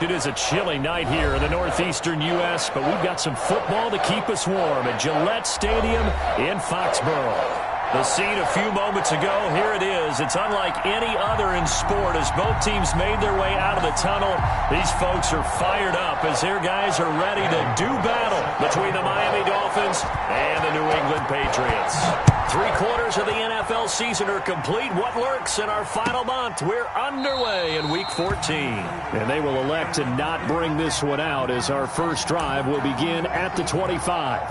It is a chilly night here in the northeastern U.S., but we've got some football to keep us warm at Gillette Stadium in Foxborough. The scene a few moments ago, here it is. It's unlike any other in sport as both teams made their way out of the tunnel. These folks are fired up as their guys are ready to do battle between the Miami Dolphins and the New England Patriots. 3/4 of the NFL season are complete. What lurks in our final month? We're underway in Week 14. And they will elect to not bring this one out as our first drive will begin at the 25.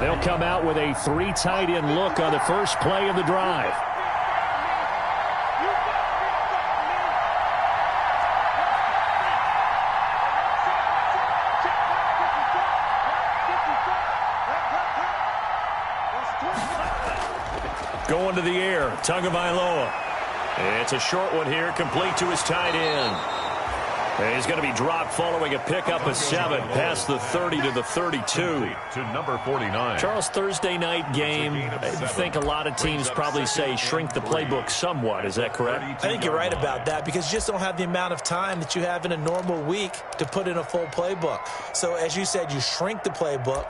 They'll come out with a 3 tight end look on the first play of the drive. Going to the air, Tagovailoa. It's a short one here, complete to his tight end. And he's going to be dropped following a pickup of 7 past the 30 to the 32. To number 49. Charles, Thursday night game, I think a lot of teams probably say shrink the playbook somewhat. Is that correct? I think you're right about that because you just don't have the amount of time that you have in a normal week to put in a full playbook. So as you said, you shrink the playbook.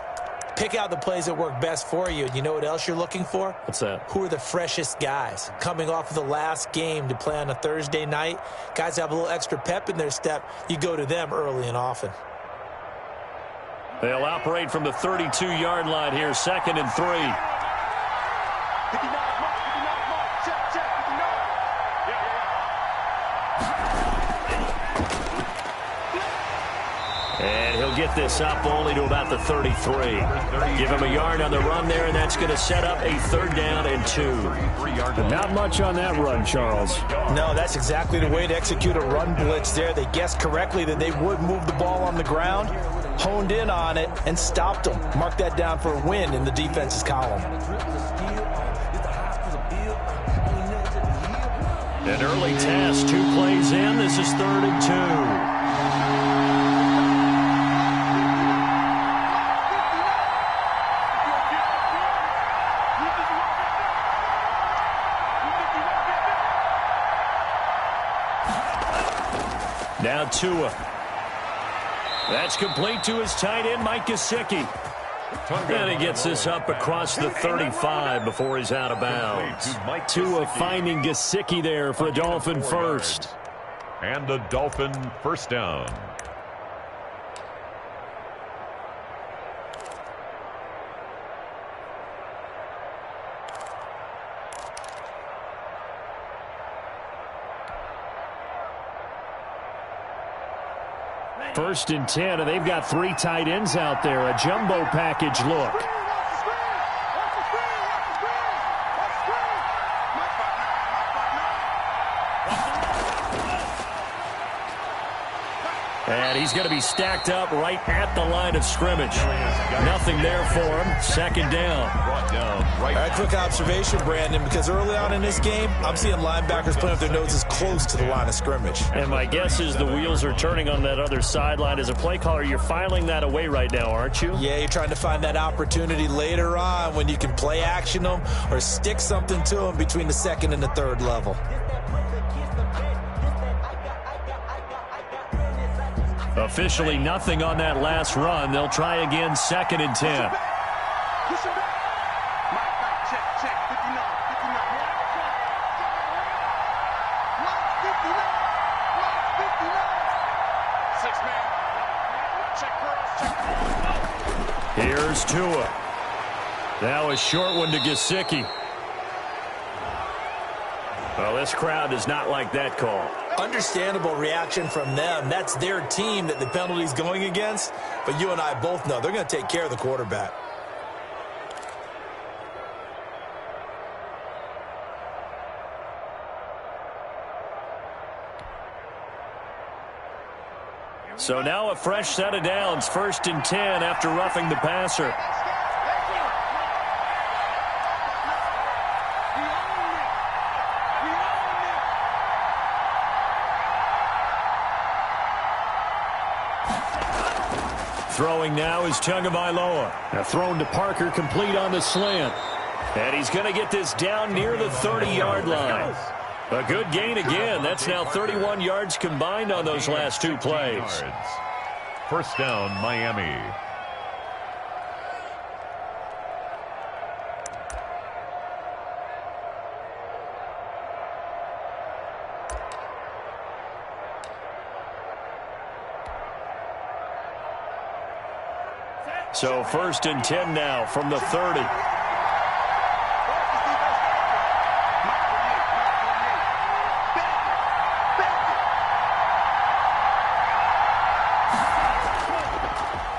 Pick out the plays that work best for you. And you know what else you're looking for? What's that? Who are the freshest guys coming off of the last game to play on a Thursday night? Guys have a little extra pep in their step. You go to them early and often. They'll operate from the 32-yard line here, 2nd and 3. And he'll get this up only to about the 33. Give him a yard on the run there, and that's going to set up a 3rd down and 2. Not much on that run, Charles. No, that's exactly the way to execute a run blitz there. They guessed correctly that they would move the ball on the ground, honed in on it, and stopped them. Mark that down for a win in the defense's column. An early test, 2 plays in. This is 3rd and 2. Now Tua. That's complete to his tight end, Mike Gesicki. And he gets this up across the 35 before he's out of bounds. Tua finding Gesicki there for a Dolphin first. And a Dolphin first down. First and 10, and they've got 3 tight ends out there. A jumbo package look. And he's going to be stacked up right at the line of scrimmage. Nothing there for him. 2nd down. All right, quick observation, Brandon, because early on in this game, I'm seeing linebackers putting up their noses close to the line of scrimmage. And my guess is the wheels are turning on that other sideline. As a play caller, you're filing that away right now, aren't you? Yeah, you're trying to find that opportunity later on when you can play action them or stick something to them between the 2nd and the 3rd level. Officially nothing on that last run. They'll try again, 2nd and 10. Here's Tua. Now a short one to Gesicki. Well, this crowd does not like that call. Understandable reaction from them. That's their team that the penalty's going against. But you and I both know they're going to take care of the quarterback. So now a fresh set of downs. 1st and 10 after roughing the passer. Throwing now is Tagovailoa. Now thrown to Parker, complete on the slant. And he's going to get this down near the 30-yard line. A good gain again. That's now 31 yards combined on those last two plays. First down, Miami. So 1st and 10 now from the 30.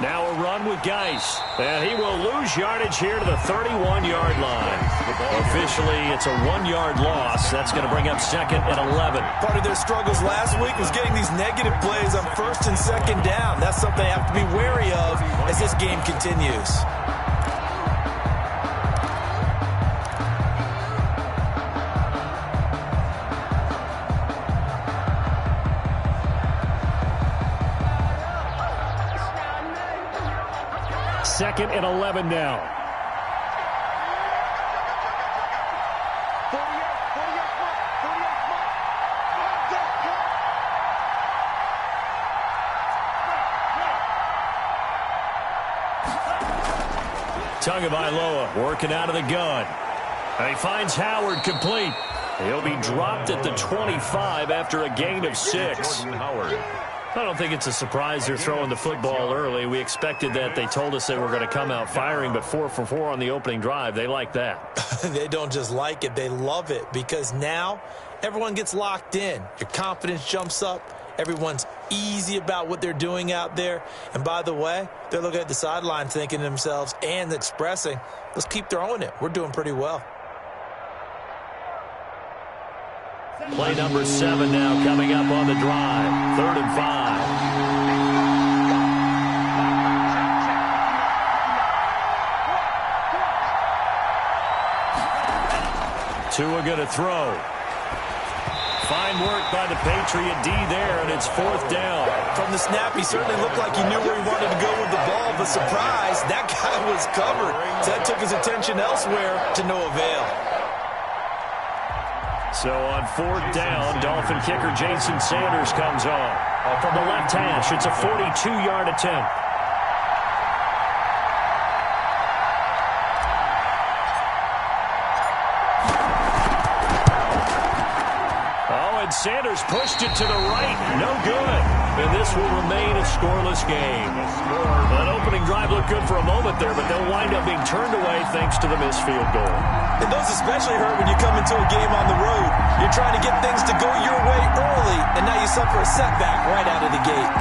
Now a run with Geis. And he will lose yardage here to the 31-yard line. Officially, it's a 1-yard loss. That's going to bring up 2nd and 11. Part of their struggles last week was getting these negative plays on 1st and 2nd down. That's something they have to be wary of as this game continues. Second and 11 now. Tagovailoa working out of the gun. And he finds Howard complete. He'll be dropped at the 25 after a gain of 6. I don't think it's a surprise they're throwing the football early. We expected that. They told us they were going to come out firing, but 4 for 4 on the opening drive. They like that. They don't just like it. They love it because now everyone gets locked in. Your confidence jumps up. Everyone's easy about what they're doing out there. And by the way, they're looking at the sideline thinking to themselves and expressing, let's keep throwing it. We're doing pretty well. Play number 7 now coming up on the drive. 3rd and 5. Tua going to throw. Fine work by the Patriot D there, and it's 4th down. From the snap, he certainly looked like he knew where he wanted to go with the ball, but surprise, that guy was covered. So that took his attention elsewhere to no avail. So on 4th down, Dolphin kicker Jason Sanders comes on. From the left hash, it's a 42-yard attempt. And Sanders pushed it to the right. No good. And this will remain a scoreless game. That opening drive looked good for a moment there, but they'll wind up being turned away thanks to the missed field goal. And those especially hurt when you come into a game on the road. You're trying to get things to go your way early, and now you suffer a setback right out of the gate.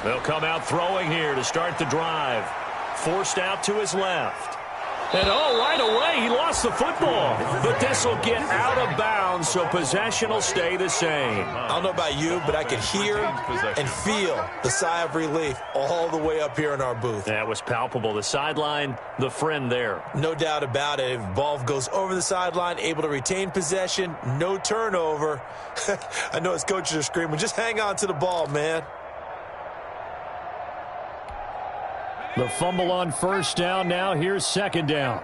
They'll come out throwing here to start the drive. Forced out to his left. And right away, he lost the football. But this will get out of bounds, so possession will stay the same. I don't know about you, but I could hear and feel the sigh of relief all the way up here in our booth. That was palpable. The sideline, the friend there. No doubt about it. If the ball goes over the sideline, able to retain possession, no turnover. I know his coaches are screaming, just hang on to the ball, man. The fumble on 1st down. Now here's 2nd down.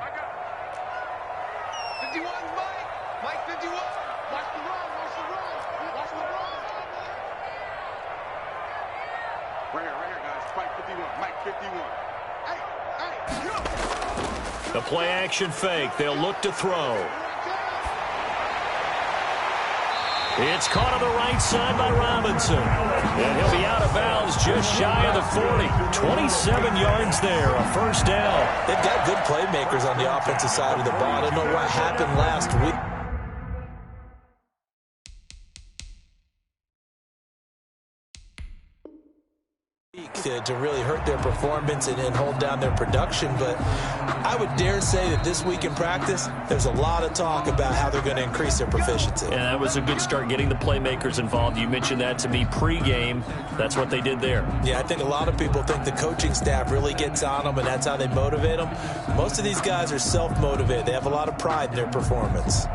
51, Mike 51. Watch the run. Right here, guys. Mike 51. The play action fake. They'll look to throw. It's caught on the right side by Robinson. And he'll be out of bounds just shy of the 40. 27 yards there, a 1st down. They've got good playmakers on the offensive side of the ball. I don't know what happened last week. to really hurt their performance and hold down their production. But I would dare say that this week in practice, there's a lot of talk about how they're going to increase their proficiency. And that was a good start, getting the playmakers involved. You mentioned that to me pregame. That's what they did there. Yeah, I think a lot of people think the coaching staff really gets on them, and that's how they motivate them. Most of these guys are self-motivated. They have a lot of pride in their performance.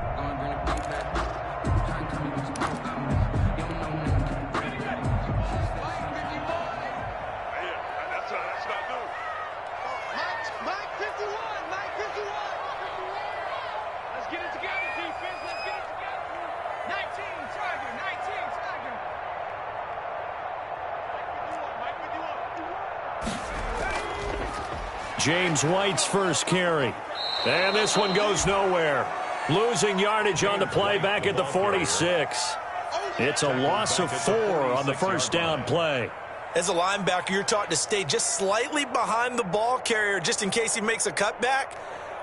James White's first carry. And this one goes nowhere. Losing yardage on the play back at the 46. It's a loss of 4 on the first down play. As a linebacker, you're taught to stay just slightly behind the ball carrier just in case he makes a cutback.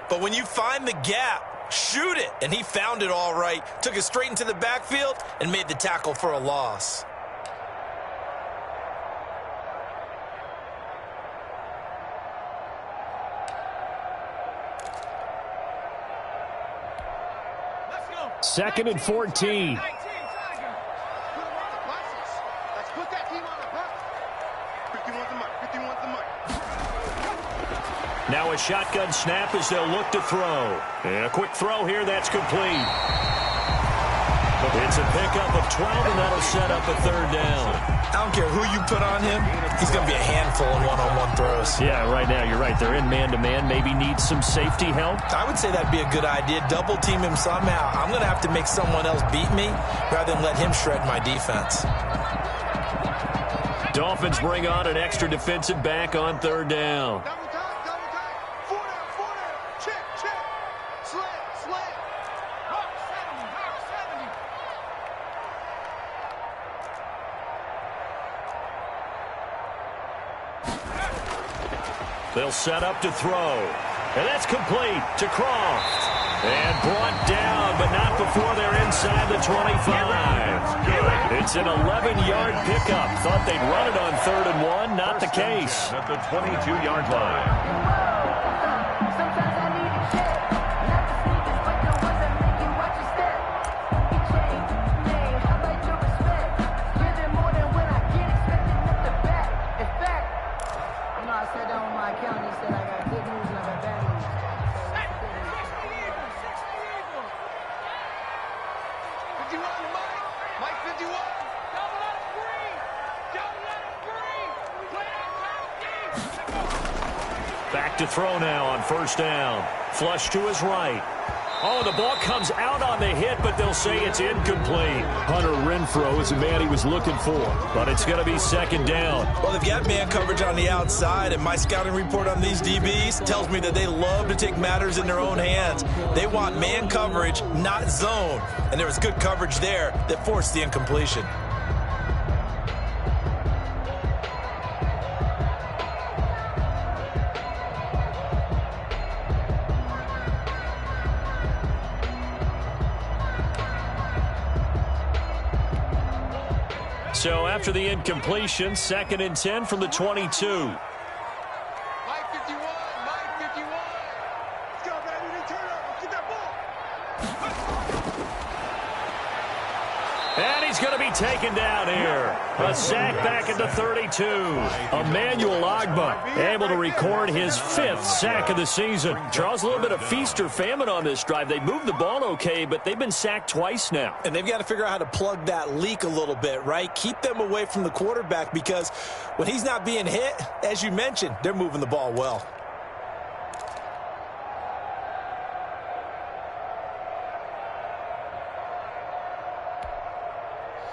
But when you find the gap, shoot it. And he found it all right. Took it straight into the backfield and made the tackle for a loss. Second and 14. Let's put that team on the back. 51's the mic. 51's the mic. Now a shotgun snap as they'll look to throw. And a quick throw here, that's complete. It's a pickup of 12, and that'll set up a third down. I don't care who you put on him, he's going to be a handful in one-on-one throws. Yeah, right now, you're right. They're in man-to-man. Maybe needs some safety help. I would say that'd be a good idea. Double team him somehow. I'm going to have to make someone else beat me rather than let him shred my defense. Dolphins bring on an extra defensive back on third down. Double time, double time. 4 down. Check, check. Slant. Hawk 70. They'll set up to throw. And that's complete to Croft. And brought down, but not before they're inside the 25. It's an 11-yard pickup. Thought they'd run it on 3rd and 1. Not the case. At the 22-yard line. Back to throw now on first down. Flush to his right. Oh, the ball comes out on the hit, but they'll say it's incomplete. Hunter Renfrow is the man he was looking for. But it's going to be second down. Well, they've got man coverage on the outside, and my scouting report on these DBs tells me that they love to take matters in their own hands. They want man coverage, not zone. And there was good coverage there that forced the incompletion. So after the incompletion, 2nd and 10 from the 22. Mike 51. Let's go, baby. They turn up. Get that ball. And he's going to be taken down here. A sack back at the 32. Emmanuel Ogbah able to record his 5th sack of the season. Charles, a little bit of feast or famine on this drive. They moved the ball okay, but they've been sacked twice now. And they've got to figure out how to plug that leak a little bit, right? Keep them away from the quarterback, because when he's not being hit, as you mentioned, they're moving the ball well.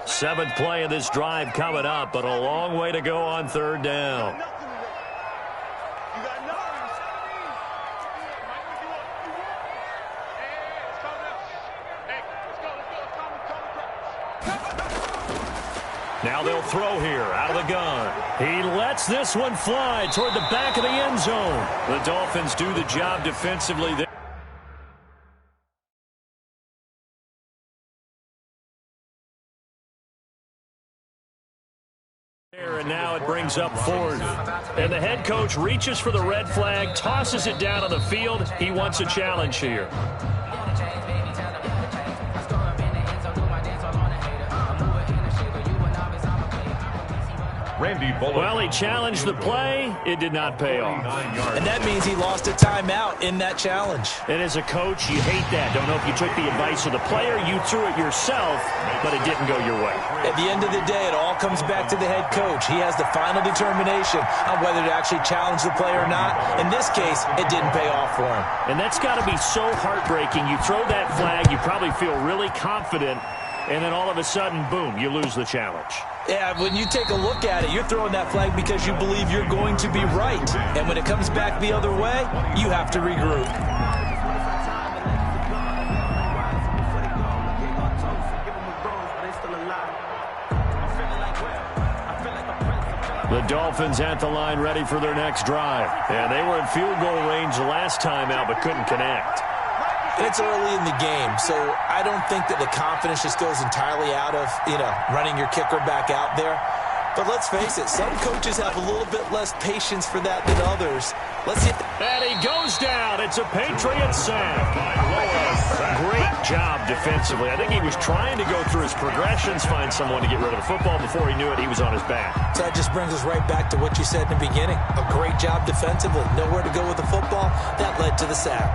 Seventh play of this drive coming up, but a long way to go on third down. Now they'll throw here out of the gun. He lets this one fly toward the back of the end zone. The Dolphins do the job defensively there. And now it brings up fourth. And the head coach reaches for the red flag, tosses it down on the field. He wants a challenge here. Well, he challenged the play. It did not pay off. And that means he lost a timeout in that challenge. And as a coach, you hate that. Don't know if you took the advice of the player. You threw it yourself, but it didn't go your way. At the end of the day, it all comes back to the head coach. He has the final determination on whether to actually challenge the play or not. In this case, it didn't pay off for him. And that's got to be so heartbreaking. You throw that flag, you probably feel really confident, and then all of a sudden, boom, you lose the challenge. Yeah, when you take a look at it, you're throwing that flag because you believe you're going to be right. And when it comes back the other way, you have to regroup. The Dolphins at the line ready for their next drive. And they were in field goal range the last time out but couldn't connect. And it's early in the game, so I don't think that the confidence just goes entirely out of, running your kicker back out there. But let's face it, some coaches have a little bit less patience for that than others. Let's hit. And he goes down. It's a Patriots sack. Great job defensively. I think he was trying to go through his progressions, find someone to get rid of the football. Before he knew it, he was on his back. So that just brings us right back to what you said in the beginning. A great job defensively. Nowhere to go with the football. That led to the sack.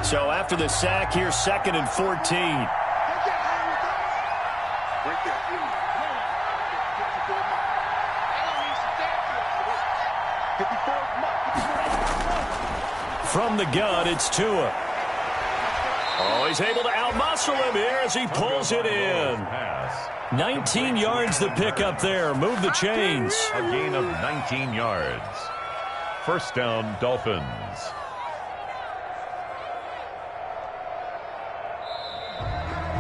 So after the sack, here's 2nd and 14. From the gun, it's Tua. Oh, he's able to outmuscle him here as he pulls it in. 19 yards the pick up there. Move the chains. A gain of 19 yards. First down, Dolphins.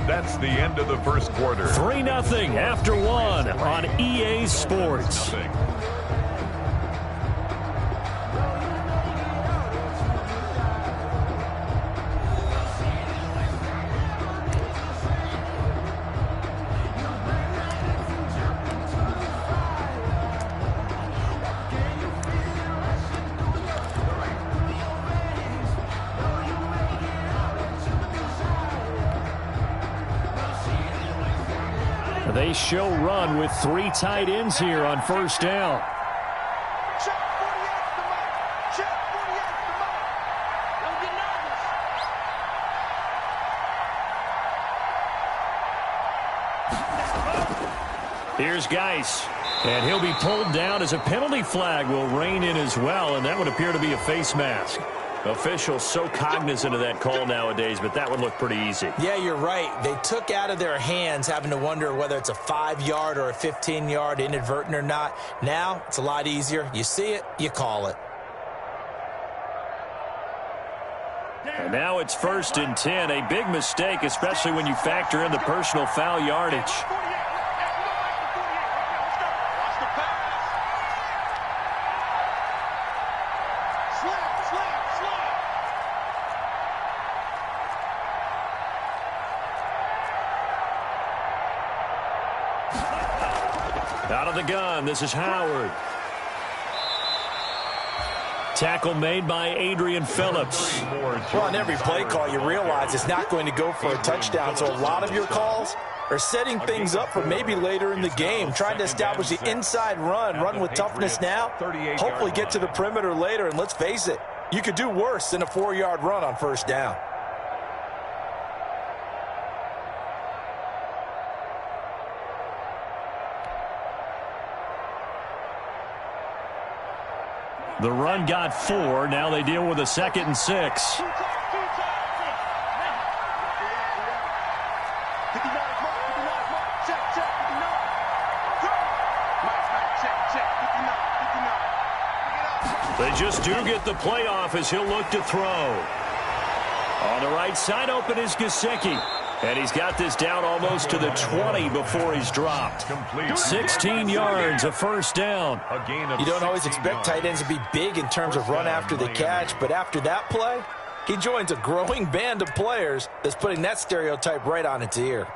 That's the end of the first quarter. 3-0 after one on EA Sports. They show run with 3 tight ends here on first down. Check 48 the mic. Check 48 the mic. Don't get nervous. Here's Geis, and he'll be pulled down as a penalty flag will rein in as well, and that would appear to be a face mask. Officials so cognizant of that call nowadays, but that would look pretty easy. Yeah, you're right. They took out of their hands having to wonder whether it's a 5-yard or a 15-yard inadvertent or not. Now, it's a lot easier. You see it, you call it. And now it's 1st and 10. A big mistake, especially when you factor in the personal foul yardage. Out of the gun, this is Howard. Tackle made by Adrian Phillips. Well, on every play call, you realize it's not going to go for a touchdown, so a lot of your calls are setting things up for maybe later in the game, trying to establish the inside run with toughness now, hopefully get to the perimeter later, and let's face it, you could do worse than a 4-yard run on first down. The run got 4. Now they deal with a 2nd and 6. They just do get the playoff as he'll look to throw. On the right side, open is Gesicki. And he's got this down almost to the 20 before he's dropped. 16 yards, a first down. You don't always expect tight ends to be big in terms of run after the catch, but after that play, he joins a growing band of players that's putting that stereotype right on its ear.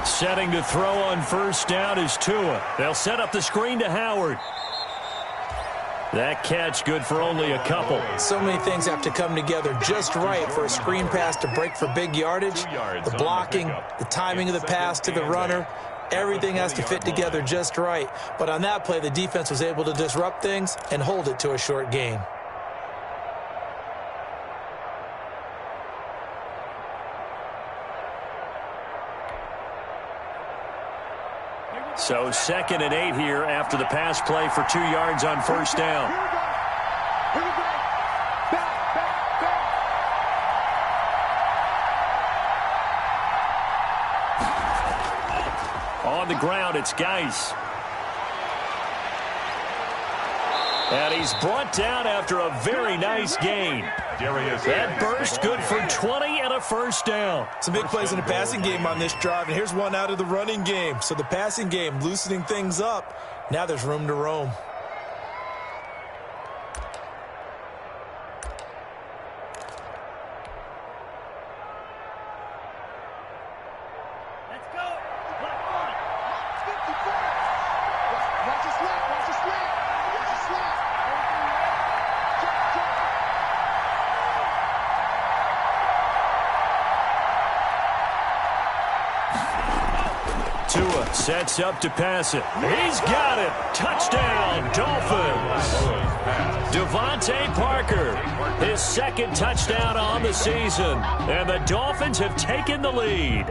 Setting to throw on first down is Tua. They'll set up the screen to Howard. That catch good for only a couple. So many things have to come together just right for a screen pass to break for big yardage. The blocking, the timing of the pass to the runner, everything has to fit together just right. But on that play, the defense was able to disrupt things and hold it to a short gain. So 2nd and 8 here after the pass play for 2 yards on first down. On the ground, it's Geis. And he's brought down after a very nice gain. That burst good for 20 and a first down. Some big plays in the passing game on this drive, and here's one out of the running game. So the passing game loosening things up. Now there's room to roam. Tua sets up to pass it. He's got it. Touchdown, Dolphins. Devontae Parker, his 2nd touchdown on the season. And the Dolphins have taken the lead.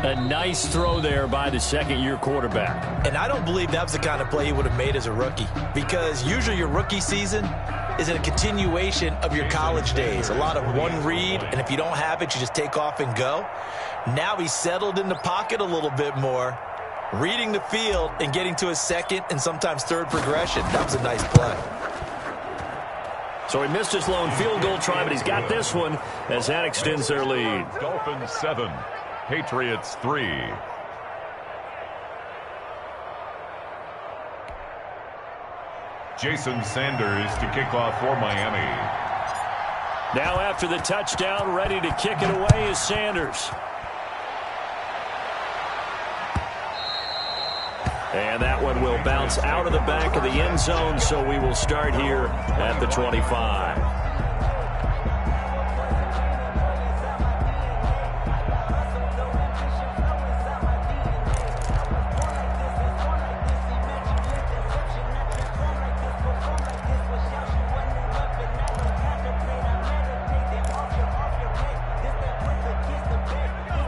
A nice throw there by the 2nd-year quarterback. And I don't believe that was the kind of play he would have made as a rookie. Because usually your rookie season is a continuation of your college days. A lot of one read, and if you don't have it, you just take off and go. Now he's settled in the pocket a little bit more, reading the field and getting to his 2nd and sometimes 3rd progression. That was a nice play. So he missed his lone field goal try, but he's got this one as that extends their lead. Dolphins 7, Patriots 3. Jason Sanders to kick off for Miami. Now after the touchdown, ready to kick it away is Sanders. And that one will bounce out of the back of the end zone, so we will start here at the 25.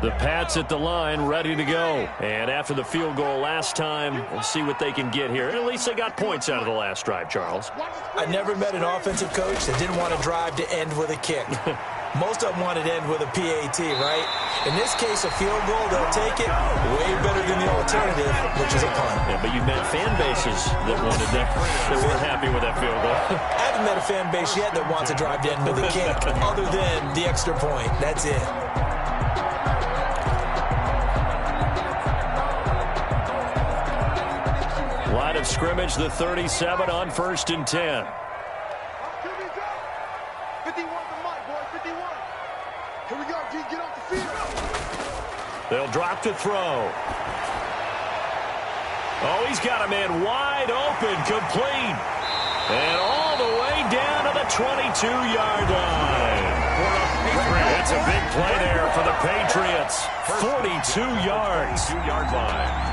The Pats at the line, ready to go. And after the field goal last time, we'll see what they can get here. At least they got points out of the last drive, Charles. I never met an offensive coach that didn't want to drive to end with a kick. Most of them wanted to end with a PAT, right? In this case, a field goal, they'll take it way better than the alternative, which is a punt. Yeah, but you met fan bases that wanted that, that weren't happy with that field goal. I haven't met a fan base yet that wants to drive to end with a kick, other than the extra point. That's it. Line of scrimmage, the 37 on 1st and 10. Here we go. 51 to Mike, boy. 51. Here we go, G. Get off the field. They'll drop to throw. Oh, he's got a man wide open, complete. And all the way down to the 22-yard line. It's a big play there for the Patriots. 42 yards. 2-yard line.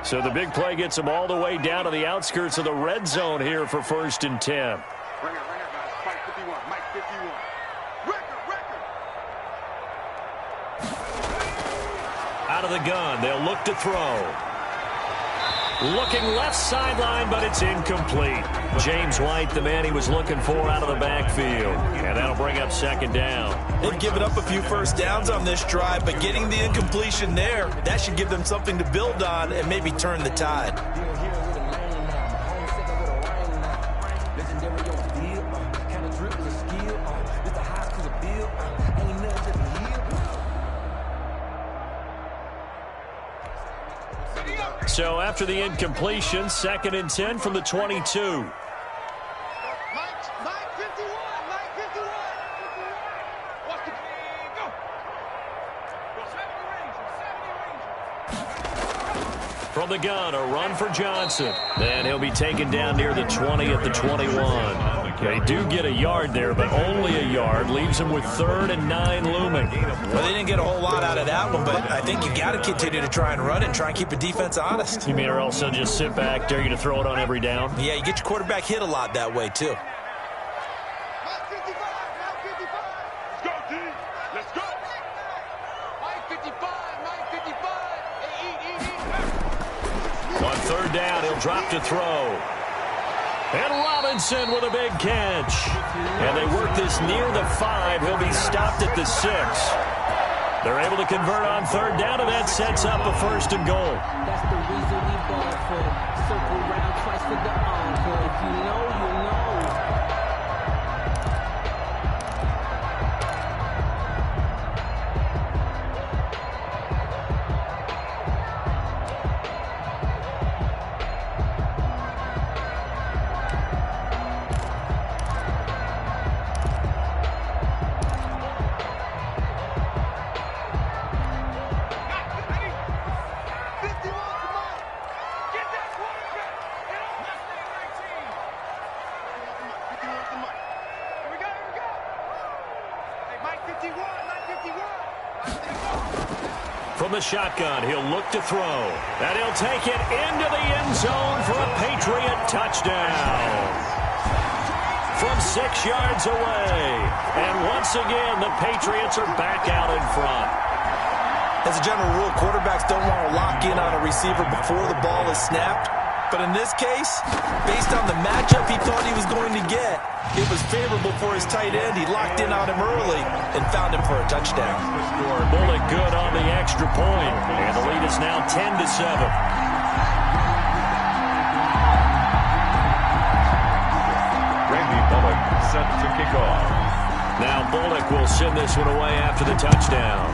So the big play gets them all the way down to the outskirts of the red zone here for 1st and 10. Right here, guys. Mike 51. Mike 51. Record. Out of the gun, they'll look to throw. Looking left sideline, but it's incomplete. James White, the man he was looking for, out of the backfield. And that'll bring up 2nd down. They've given up a few first downs on this drive, but getting the incompletion there, that should give them something to build on and maybe turn the tide. So after the incompletion, 2nd and 10 from the 22. Mike 51. Mike 51. Watch the go. Go 70 range. From the gun, a run for Johnson. Then he'll be taken down near the 20 at the 21. They do get a yard there, but only a yard. Leaves them with 3rd and 9 looming. Well, they didn't get a whole lot out of that one, but I think you got to continue to try and run it and try and keep the defense honest. You mean or else they'll just sit back, dare you to throw it on every down? Yeah, you get your quarterback hit a lot that way, too. Mike 55. Mike 55. Let's go, D. Let's go. Mike 55. Mike 55. Hey, eat. On 3rd down, he'll drop to throw. And Robinson with a big catch. And they work this near the 5. He'll be stopped at the 6. They're able to convert on 3rd down, and that sets up a 1st and goal. That's the reason we ball for. Circle round twice for the encore. If you know, you know. From the shotgun, he'll look to throw. And he'll take it into the end zone for a Patriot touchdown. From 6 yards away. And once again, the Patriots are back out in front. As a general rule, quarterbacks don't want to lock in on a receiver before the ball is snapped. But in this case, based on the matchup he thought he was going to get, it was favorable for his tight end. He locked in on him early and found him for a touchdown. Bullock good on the extra point. And the lead is now 10-7. Randy Bullock set to kick off. Now Bullock will send this one away after the touchdown.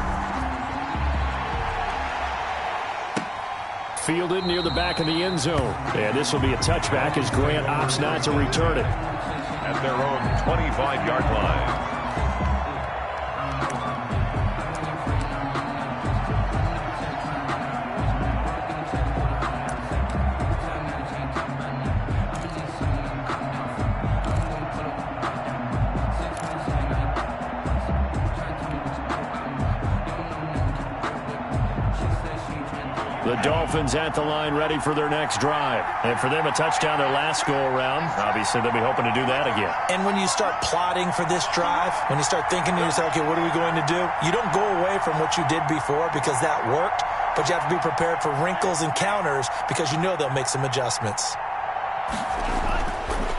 Fielded near the back of the end zone. And this will be a touchback as Grant opts not to return it. At their own 25-yard line. The Dolphins at the line ready for their next drive. And for them, a touchdown their last go-around. Obviously, they'll be hoping to do that again. And when you start plotting for this drive, when you start thinking to yourself, okay, what are we going to do? You don't go away from what you did before because that worked, but you have to be prepared for wrinkles and counters because you know they'll make some adjustments.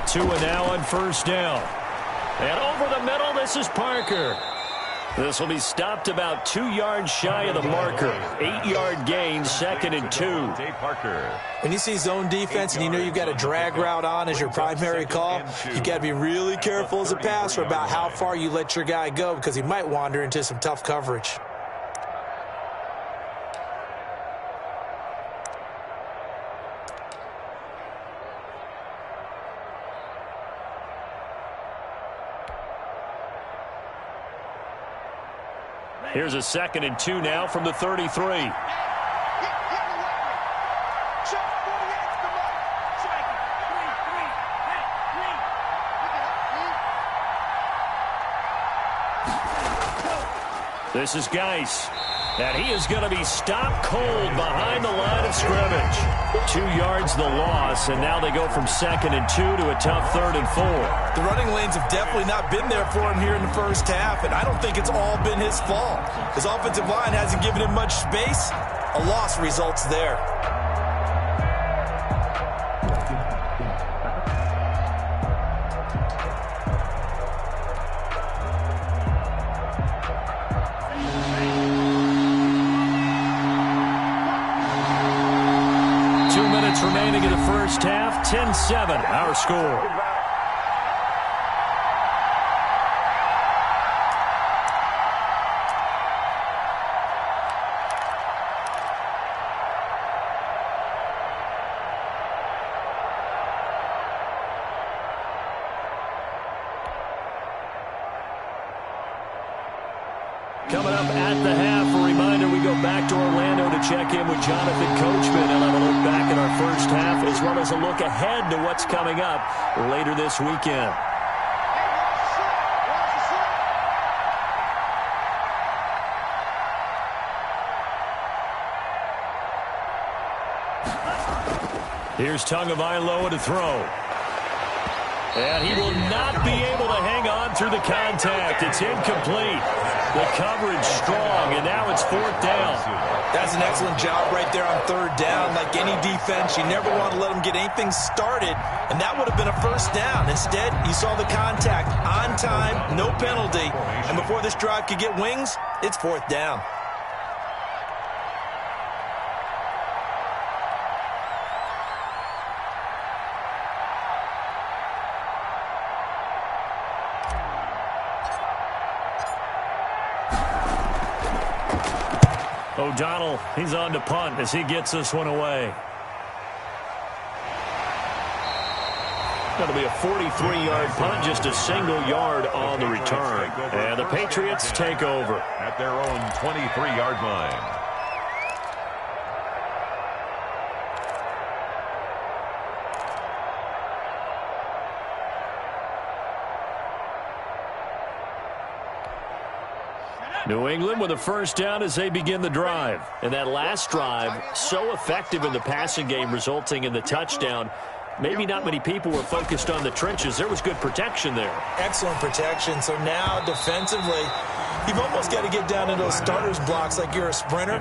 2 and now on 1st down. And over the middle, this is Parker. This will be stopped about 2 yards shy of the marker. 8-yard gain, 2nd and 2. Dave Parker. When you see zone defense and you know you've got a drag route on as your primary call, you got to be really careful as a passer about how far you let your guy go because he might wander into some tough coverage. Here's a 2nd and 2 now from the 33. This is Geis. And he is going to be stopped cold behind the line of scrimmage. 2 yards the loss, and now they go from 2nd and 2 to a tough 3rd and 4. The running lanes have definitely not been there for him here in the first half, and I don't think it's all been his fault. His offensive line hasn't given him much space. A loss results there. Remaining in the first half, 10-7, our score. Coming up at the half, a reminder, we go back to Orlando to check in with Jonathan Coachman and have a look back at our first half as well as a look ahead to what's coming up later this weekend. Here's Tagovailoa to throw. And he will not be able to hang on through the contact. It's incomplete. The coverage strong, and now it's 4th down. That's an excellent job right there on 3rd down. Like any defense, you never want to let them get anything started, and that would have been a 1st down. Instead, you saw the contact on time, no penalty, and before this drive could get wings, it's 4th down. O'Donnell, he's on to punt as he gets this one away. Going to be a 43-yard punt, just a single yard on the return. And the Patriots take over at their own 23-yard line. New England with a 1st down as they begin the drive. And that last drive, so effective in the passing game, resulting in the touchdown. Maybe not many people were focused on the trenches. There was good protection there. Excellent protection. So now defensively, you've almost got to get down in those starters blocks like you're a sprinter.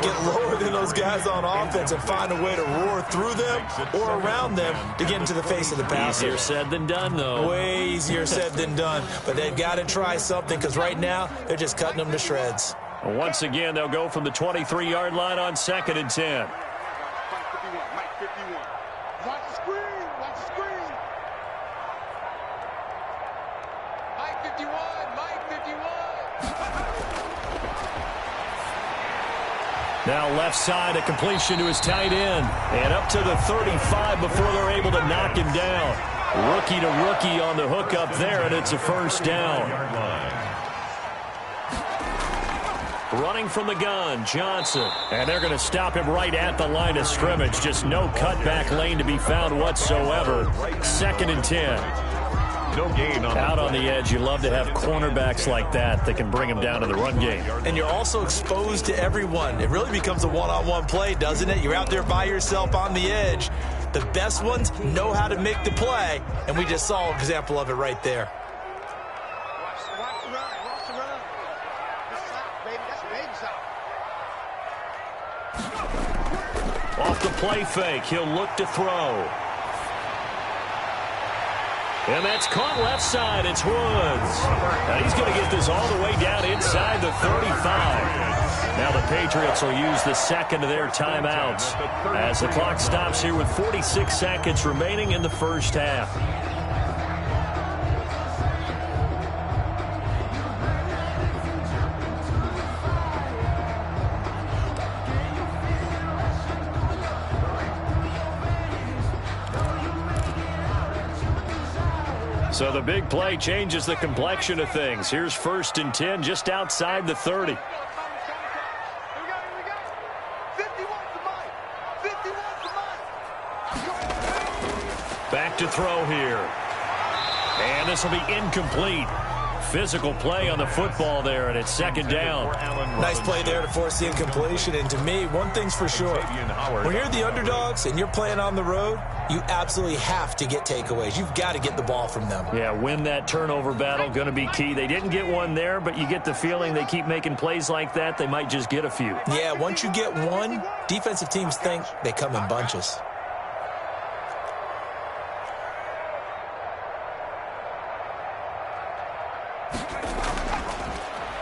Get lower than those guys on offense and find a way to roar through them or around them to get into the face of the passer. Easier said than done, though. Way easier said than done. But they've got to try something because right now they're just cutting them to shreds. Once again, they'll go from the 23-yard line on 2nd and 10. Watch the screen. Watch the screen. Mike 51. Mike 51. Now left side, a completion to his tight end. And up to the 35 before they're able to knock him down. Rookie to rookie on the hook up there, and it's a 1st down. Running from the gun, Johnson. And they're going to stop him right at the line of scrimmage. Just no cutback lane to be found whatsoever. 2nd and 10. No gain on out on the edge. You love to have cornerbacks like that can bring them down to the run game. And you're also exposed to everyone. It really becomes a one-on-one play, doesn't it? You're out there by yourself on the edge. The best ones know how to make the play, and we just saw an example of it right there. Watch the run. Watch the run. That's stop, baby. That's baby stop. Off the play fake, he'll look to throw. And that's caught left side. It's Woods. Now he's going to get this all the way down inside the 35. Now the Patriots will use the 2nd of their timeouts as the clock stops here with 46 seconds remaining in the first half. So the big play changes the complexion of things. Here's 1st and 10 just outside the 30. Here we go. 51 for Mike. 51 for Mike. Back to throw here. And this will be incomplete. physical play on the football there, and it's second down. Nice play there to force the incompletion. And to me, one thing's for sure. When you're the underdogs and you're playing on the road, you absolutely have to get takeaways. You've got to get the ball from them. Yeah, win that turnover battle, going to be key. They didn't get one there, but you get the feeling they keep making plays like that, they might just get a few. Yeah, once you get one, defensive teams think they come in bunches.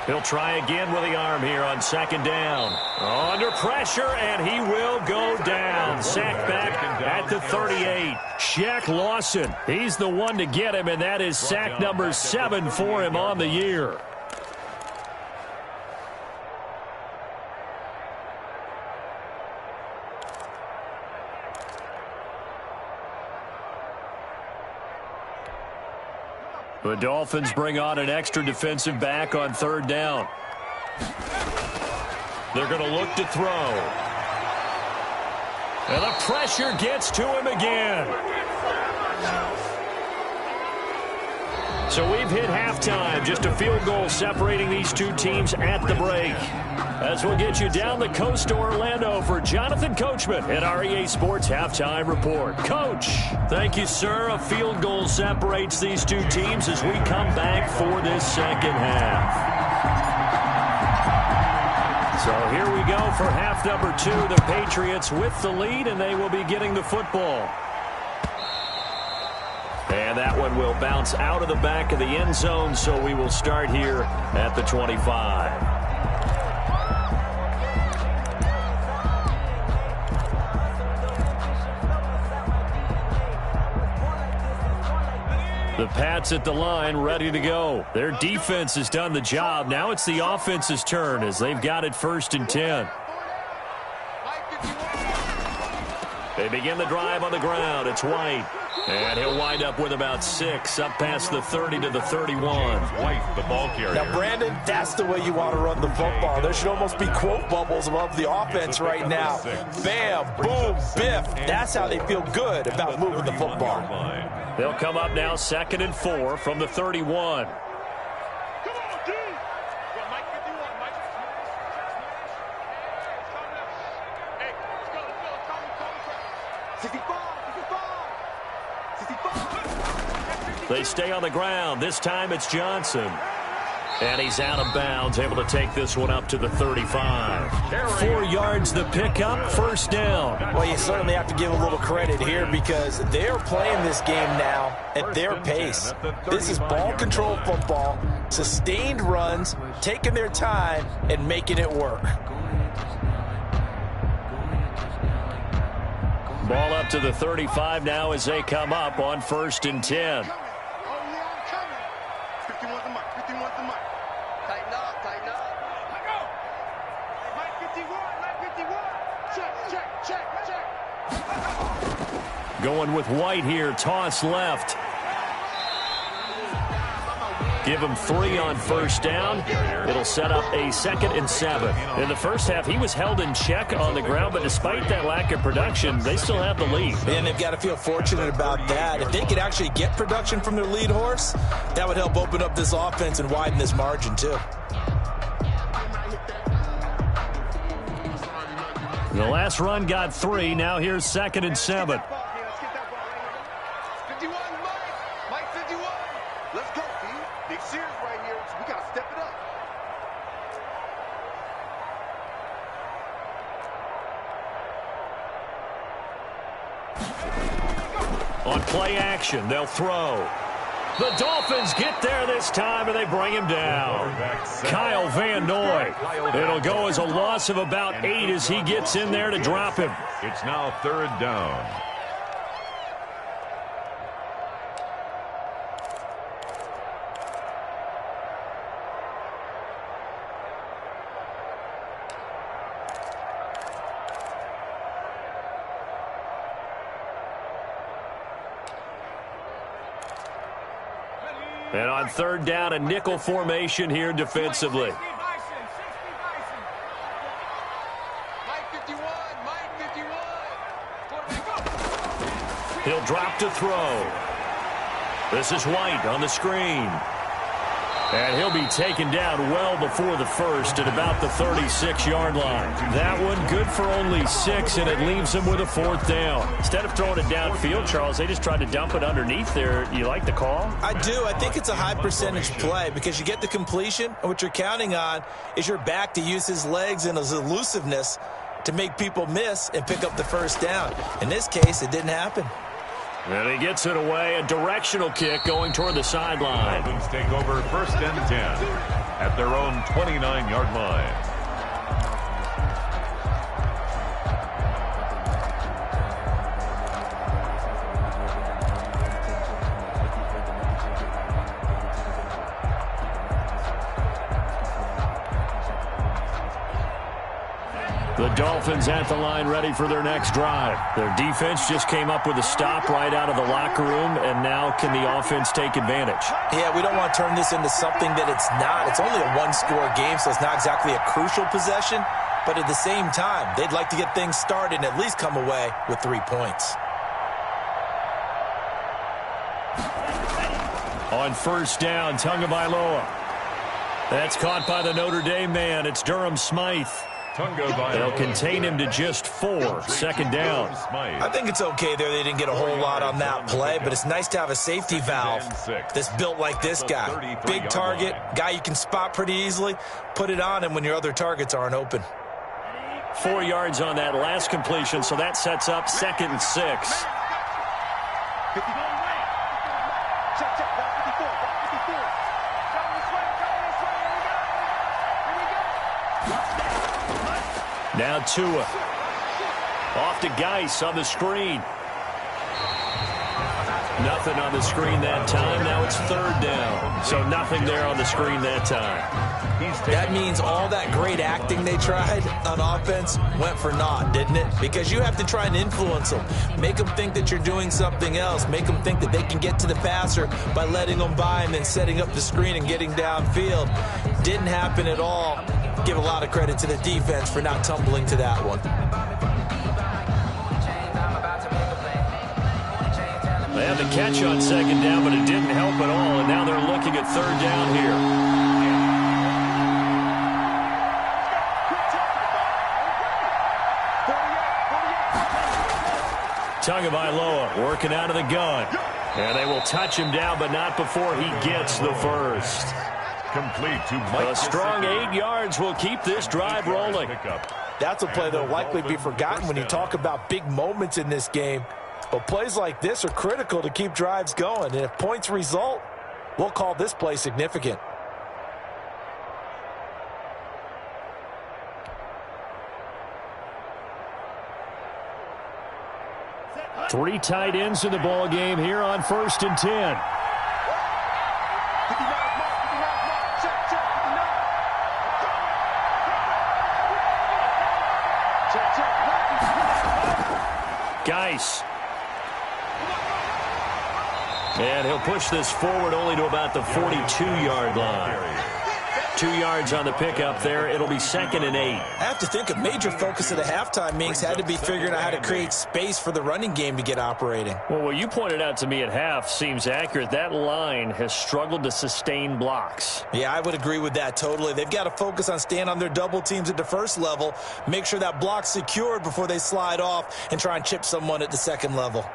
He'll try again with the arm here on second down. Under pressure, and he will go down. Sacked back at the 38. Shaq Lawson, he's the one to get him, and that is sack number 7 for him on the year. The Dolphins bring on an extra defensive back on third down. They're going to look to throw. And the pressure gets to him again. So we've hit halftime. Just a field goal separating these two teams at the break. As we'll get you down the coast to Orlando for Jonathan Coachman at our EA Sports Halftime Report. Coach, thank you, sir. A field goal separates these two teams as we come back for this second half. So here we go for half number 2. The Patriots with the lead, and they will be getting the football. And that one will bounce out of the back of the end zone, so we will start here at the 25. The Pats at the line, ready to go. Their defense has done the job. Now it's the offense's turn as they've got it 1st and 10. They begin the drive on the ground. It's White. And he'll wind up with about 6 up past the 30 to the 31. White, the ball carrier. Now, Brandon, that's the way you want to run the football. There should almost be quote bubbles above the offense right now. Bam, boom, biff. That's how they feel good about moving the football. They'll come up now 2nd and 4 from the 31. They stay on the ground. This time it's Johnson. And he's out of bounds, able to take this one up to the 35. 4 yards the pickup, 1st down. Well, you certainly have to give a little credit here because they're playing this game now at their pace. This is ball control football, sustained runs, taking their time and making it work. Ball up to the 35 now as they come up on 1st and 10. Going with White here, toss left. Give him 3 on 1st down. It'll set up a 2nd and 7. In the first half, he was held in check on the ground, but despite that lack of production, they still have the lead. And they've got to feel fortunate about that. If they could actually get production from their lead horse, that would help open up this offense and widen this margin too. The last run got 3. Now here's 2nd and 7. On play action, they'll throw. The Dolphins get there this time, and they bring him down. Kyle Van Noy. It'll go as a loss of about 8 as he gets in there to drop him. It's now 3rd down. And on 3rd down, a nickel formation here defensively. He'll drop to throw. This is White on the screen. And he'll be taken down well before the first at about the 36-yard line. That one good for only 6, and it leaves him with a 4th down. Instead of throwing it downfield, Charles, they just tried to dump it underneath there. You like the call? I do. I think it's a high percentage play because you get the completion, and what you're counting on is your back to use his legs and his elusiveness to make people miss and pick up the first down. In this case, it didn't happen. And he gets it away. A directional kick going toward the sideline. Dolphins take over 1st and 10 at their own 29-yard line. The Dolphins at the line ready for their next drive. Their defense just came up with a stop right out of the locker room, and now can the offense take advantage? Yeah, we don't want to turn this into something that it's not. It's only a one-score game, so it's not exactly a crucial possession. But at the same time, they'd like to get things started and at least come away with 3 points. On 1st down, Tagovailoa. That's caught by the Notre Dame man. It's Durham Smythe. They'll contain him to just 4. 2nd down. I think it's okay there. They didn't get a whole lot on that play, but it's nice to have a safety valve that's built like this guy. Big target, guy you can spot pretty easily. Put it on him when your other targets aren't open. 4 yards on that last completion, so that sets up 2nd and 6. Now Tua. Off to Geis on the screen. Nothing on the screen that time. Now it's 3rd down. So nothing there on the screen that time. That means all that great acting they tried on offense went for naught, didn't it? Because you have to try and influence them. Make them think that you're doing something else. Make them think that they can get to the passer by letting them by and then setting up the screen and getting downfield. Didn't happen at all. Give a lot of credit to the defense for not tumbling to that one. They had the catch on 2nd down, but it didn't help at all, and now they're looking at 3rd down here. Tagovailoa working out of the gun. And they will touch him down, but not before he gets the first. Complete to Mike. A strong 8 yards will keep this drive rolling. That's a play that will likely be forgotten when you talk about big moments in this game. But plays like this are critical to keep drives going. And if points result, we'll call this play significant. Three tight ends in the ball game here on 1st and 10. Geis. And he'll push this forward only to about the 42-yard line. 2 yards on the pickup there. It'll be 2nd and 8. I have to think a major focus of the halftime meetings had to be figuring out how to create space for the running game to get operating. Well, what you pointed out to me at half seems accurate. That line has struggled to sustain blocks. Yeah, I would agree with that totally. They've got to focus on staying on their double teams at the first level, make sure that block's secured before they slide off and try and chip someone at the second level.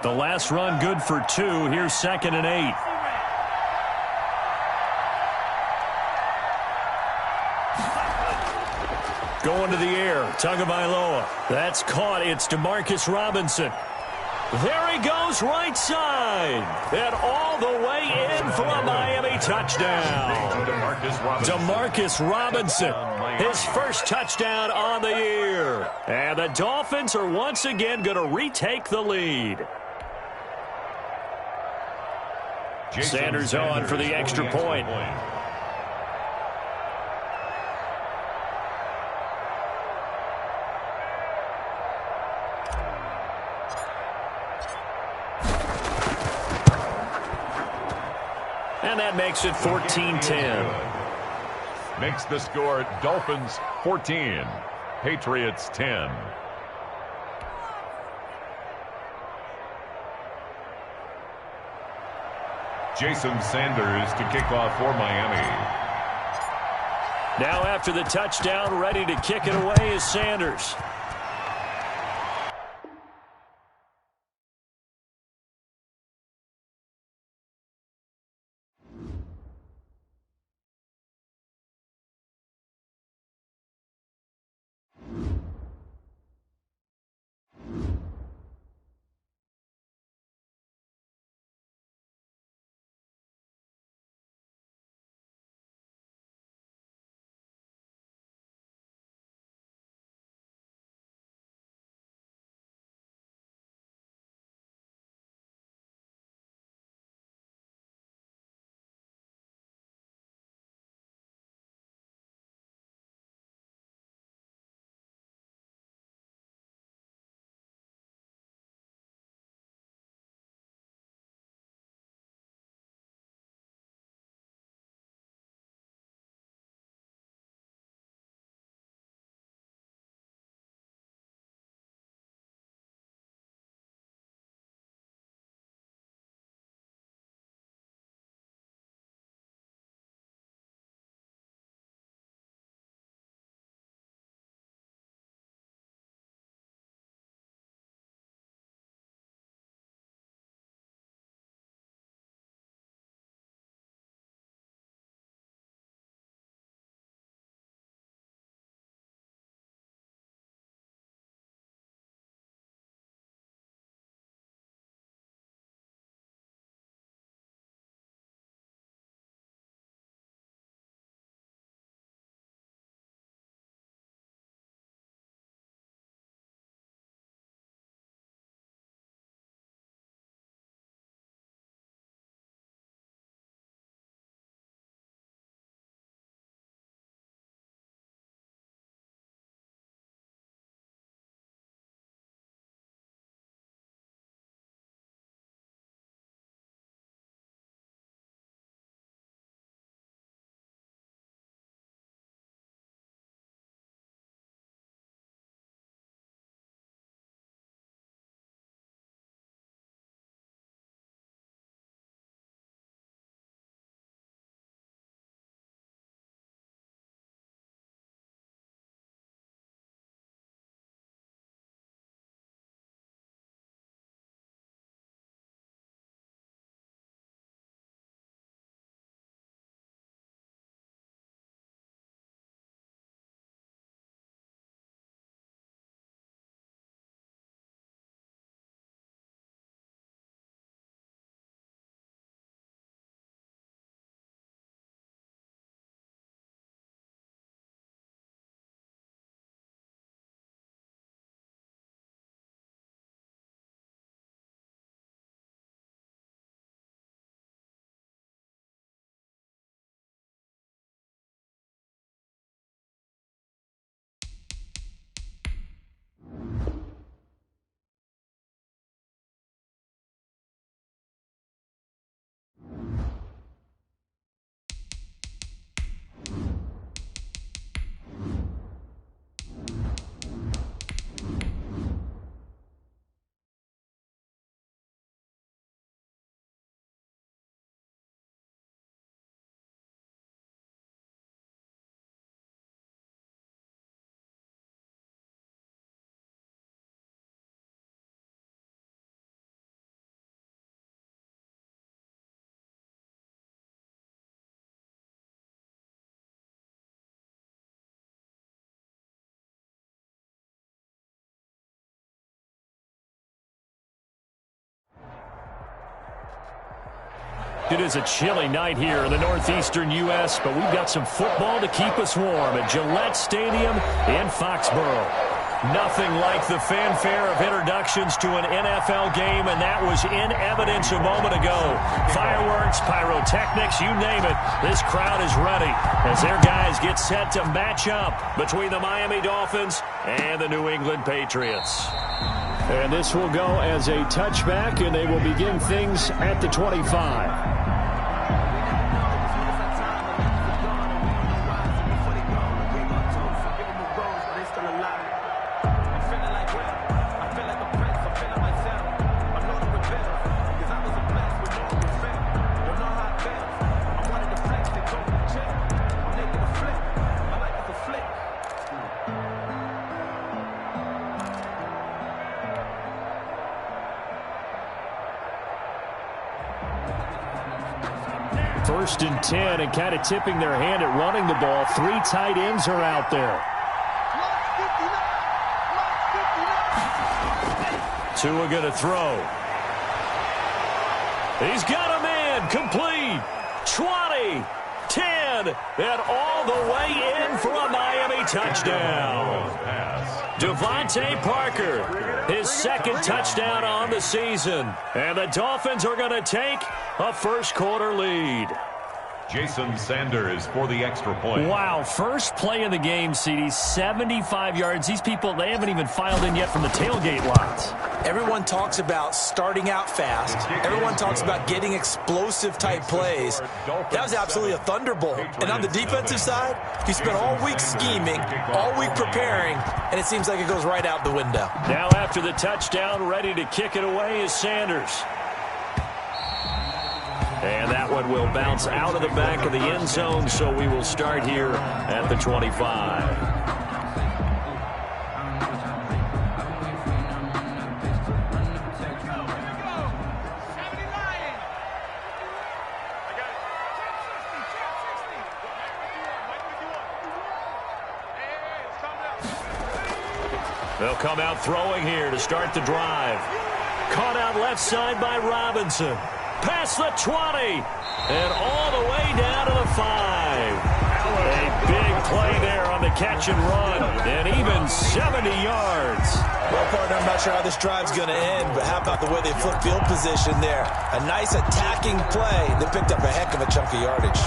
The last run good for 2. Here's 2nd and 8. Going to the air. Tagovailoa. That's caught. It's Demarcus Robinson. There he goes, right side. And all the way in for a Miami touchdown. Demarcus Robinson. His first touchdown on the year. And the Dolphins are once again going to retake the lead. Sanders on for the extra point. And that makes it 14-10. Makes the score Dolphins 14, Patriots 10. Jason Sanders to kick off for Miami. Now after the touchdown, ready to kick it away is Sanders. It is a chilly night here in the northeastern U.S., but we've got some football to keep us warm at Gillette Stadium in Foxborough. Nothing like the fanfare of introductions to an NFL game, and that was in evidence a moment ago. Fireworks, pyrotechnics, you name it, this crowd is ready as their guys get set to match up between the Miami Dolphins and the New England Patriots. And this will go as a touchback, and they will begin things at the 25. 1st and 10, and kind of tipping their hand at running the ball. 3 tight ends are out there. Tua going to throw. He's got a man. Complete. 20, 10, and all the way in for a Miami touchdown. Devontae Parker, his 2nd touchdown on the season. And the Dolphins are going to take a first-quarter lead. Jason Sanders for the extra point. Wow, first play of the game, CD, 75 yards. These people, they haven't even filed in yet from the tailgate lots. Everyone talks about starting out fast. Everyone talks about getting explosive-type plays. That was absolutely a thunderbolt. And on the defensive side, he spent all week scheming, all week preparing, and it seems like it goes right out the window. Now after the touchdown, ready to kick it away is Sanders. And that one will bounce out of the back of the end zone, so we will start here at the 25. They'll come out throwing here to start the drive. Caught out left side by Robinson. Past the 20. And all the way down to the 5. A big play there on the catch and run. And even 70 yards. Well, partner, I'm not sure how this drive's going to end, but how about the way they flip field position there? A nice attacking play. They picked up a heck of a chunk of yardage.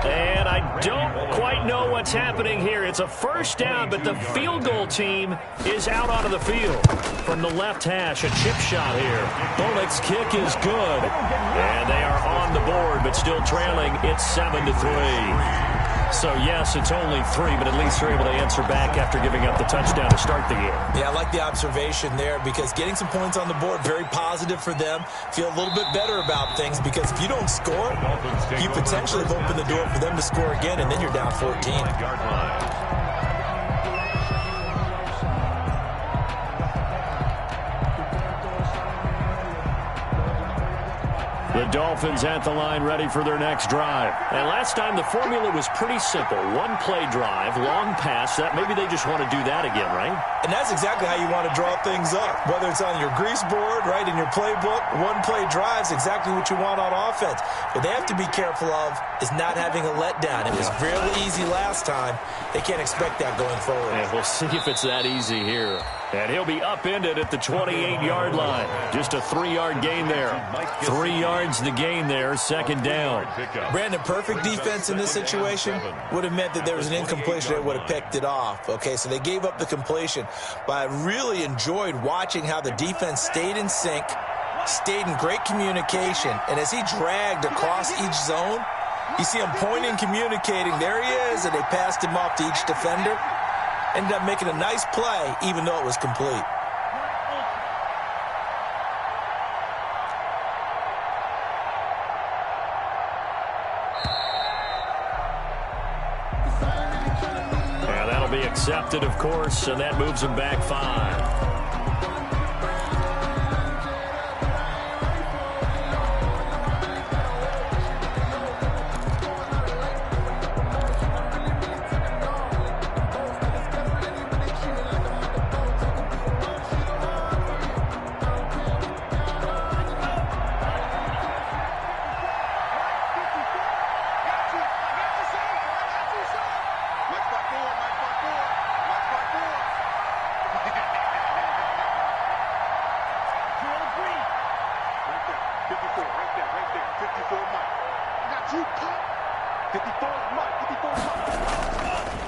And I don't quite know what's happening here. It's a first down, but the field goal team is out onto the field. From the left hash, a chip shot here. Bullock's kick is good. And they are on the board, but still trailing. It's 7-3. So, yes, it's only 3, but at least they're able to answer back after giving up the touchdown to start the game. Yeah, I like the observation there because getting some points on the board, very positive for them. Feel a little bit better about things because if you don't score, you potentially have opened the door for them to score again, and then you're down 14. The Dolphins at the line ready for their next drive. And last time the formula was pretty simple. One play drive, long pass. That maybe they just want to do that again, right? And that's exactly how you want to draw things up. Whether it's on your grease board, right, in your playbook, one play drive's exactly what you want on offense. What they have to be careful of is not having a letdown. It was really easy last time. They can't expect that going forward. And we'll see if it's that easy here. And he'll be upended at the 28-yard line. Just a 3-yard gain there. 3 yards the gain there, second down. Brandon, perfect defense in this situation would have meant that there was an incompletion that would have picked it off. Okay, so they gave up the completion. But I really enjoyed watching how the defense stayed in sync, stayed in great communication. And as he dragged across each zone, you see him pointing, communicating. There he is, and they passed him off to each defender. Ended up making a nice play, even though it was complete. And that'll be accepted, of course, and that moves them back 5.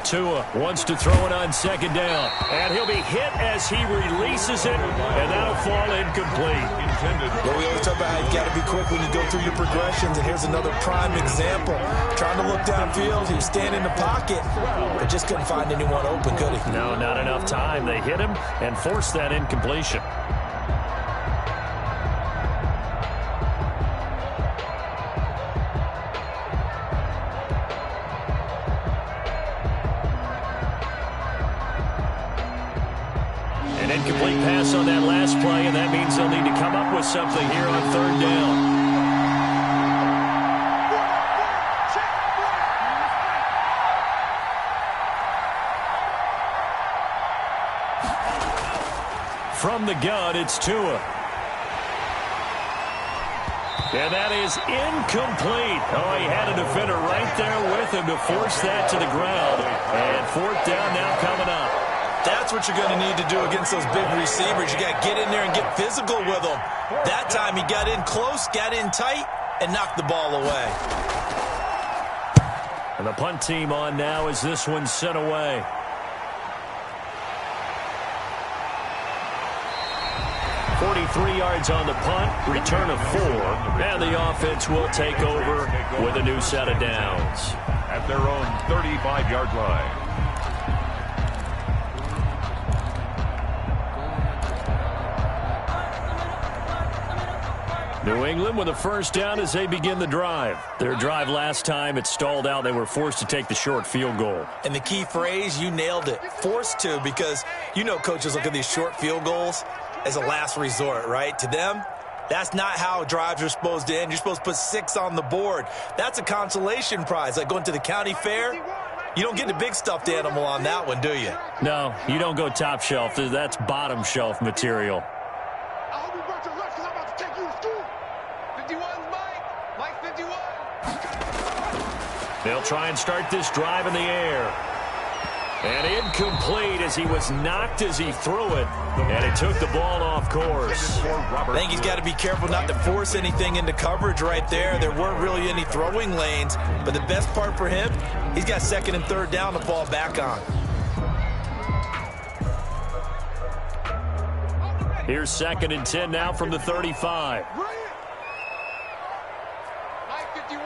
Tua wants to throw it on second down, and he'll be hit as he releases it, and that'll fall incomplete. Well, we always talk about how you've got to be quick when you go through your progressions, and here's another prime example. Trying to look downfield, he was standing in the pocket, but just couldn't find anyone open, could he? No, not enough time. They hit him and forced that incompletion. Incomplete pass on that last play, and that means they'll need to come up with something here on third down. From the gun, it's Tua. And that is incomplete. Oh, he had a defender right there with him to force that to the ground. And fourth down now coming up. That's what you're going to need to do against those big receivers. You got to get in there and get physical with them. That time he got in close, got in tight, and knocked the ball away. And the punt team on now as this one's sent away. .43 yards on the punt, return of 4, and the offense will take over with a new set of downs. At their own 35-yard line. New England with a first down as they begin the drive. Their drive last time, it stalled out. They were forced to take the short field goal. And the key phrase, you nailed it, forced to, because you know coaches look at these short field goals as a last resort, right? To them, that's not how drives are supposed to end. You're supposed to put 6 on the board. That's a consolation prize. Like going to the county fair, you don't get the big stuffed animal on that one, do you? No, you don't go top shelf. That's bottom shelf material. I hope you brought your lunch because I'm about to take you to school. 51's Mike 51. They'll try and start this drive in the air. And incomplete as he was knocked as he threw it. And he took the ball off course. I think he's got to be careful not to force anything into coverage right there. There weren't really any throwing lanes. But the best part for him, he's got second and third down to fall back on. Here's 2nd and 10 now from the 35. Mike 51.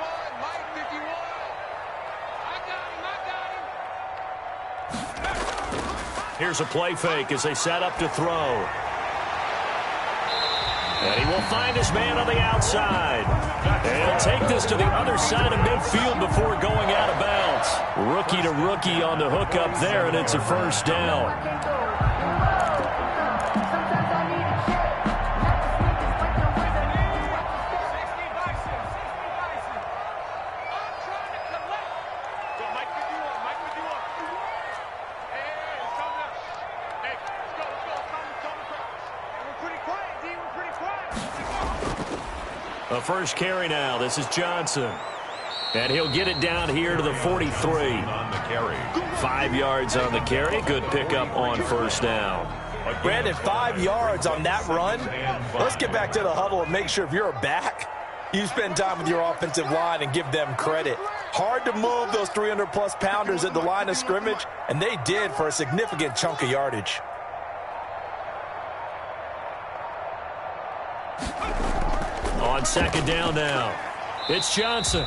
Here's a play fake as they set up to throw. And he will find his man on the outside. And he'll take this to the other side of midfield before going out of bounds. Rookie to rookie on the hook up there, and it's a first down. A first carry now. This is Johnson. And he'll get it down here to the 43. On the carry. 5 yards on the carry. Good pickup on first down. Brandon, 5 yards on that run. Let's get back to the huddle and make sure if you're a back, you spend time with your offensive line and give them credit. Hard to move those 300-plus pounders at the line of scrimmage, and they did for a significant chunk of yardage. On second down now, it's Johnson.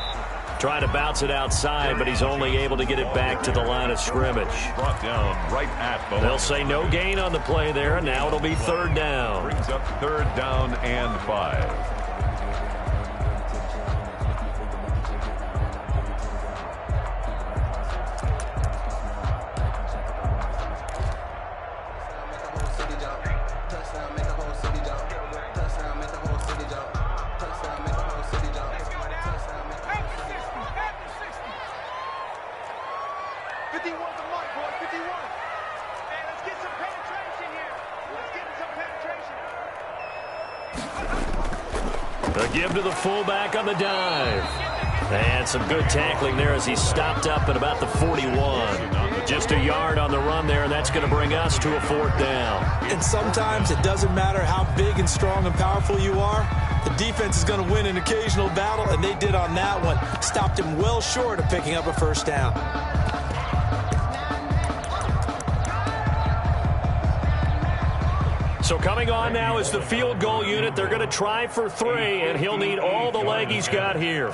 Trying to bounce it outside, but he's only able to get it back to the line of scrimmage. Brought down right at the line. They'll say no gain on the play there, and now it'll be third down. Brings up third down and 5. A give to the fullback on the dive. And some good tackling there as he stopped up at about the 41. Just a yard on the run there, and that's going to bring us to a fourth down. And sometimes it doesn't matter how big and strong and powerful you are. The defense is going to win an occasional battle, and they did on that one. Stopped him well short of picking up a first down. So coming on now is the field goal unit. They're going to try for 3, and he'll need all the leg he's got here.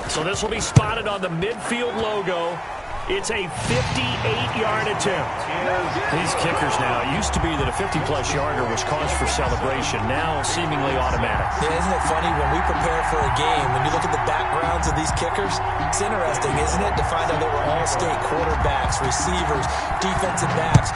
So this will be spotted on the midfield logo. It's a 58-yard attempt. These kickers now, it used to be that a 50-plus yarder was cause for celebration, now seemingly automatic. Yeah, isn't it funny when we prepare for a game, when you look at the backgrounds of these kickers, it's interesting, isn't it, to find out they were all-state quarterbacks, receivers, defensive backs,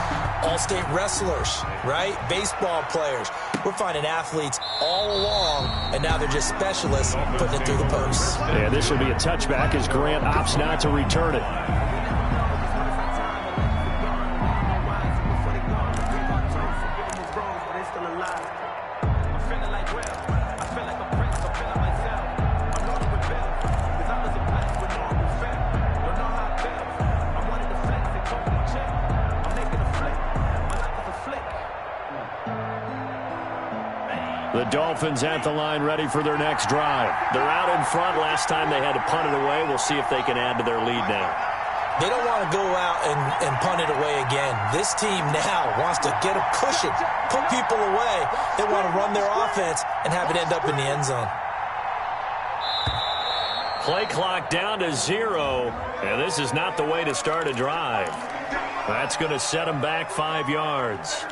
all-state wrestlers, right? Baseball players. We're finding athletes all along, and now they're just specialists putting it through the posts. Yeah, this will be a touchback as Grant opts not to return it. The Dolphins at the line ready for their next drive. They're out in front. Last time they had to punt it away. We'll see if they can add to their lead now. They don't want to go out and punt it away again. This team now wants to get a cushion, put people away. They want to run their offense and have it end up in the end zone. Play clock down to 0, and this is not the way to start a drive. That's going to set them back 5 yards.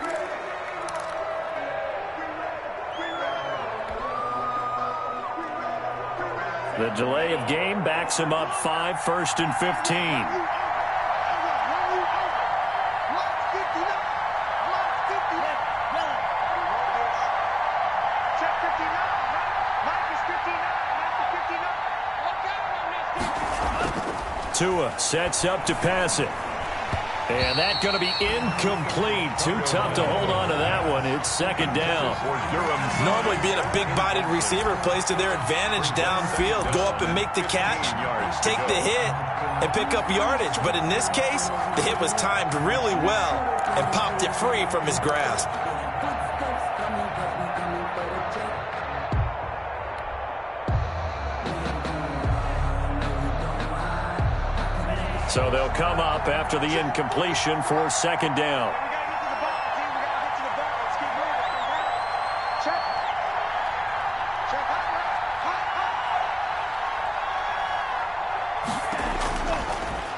The delay of game backs him up 5, 1st and 15. Tua sets up to pass it. And that's going to be incomplete. Too tough to hold on to that one. It's 2nd down. Normally being a big-bodied receiver plays to their advantage downfield. Go up and make the catch, take the hit, and pick up yardage. But in this case, the hit was timed really well and popped it free from his grasp. So they'll come up after the incompletion for 2nd down.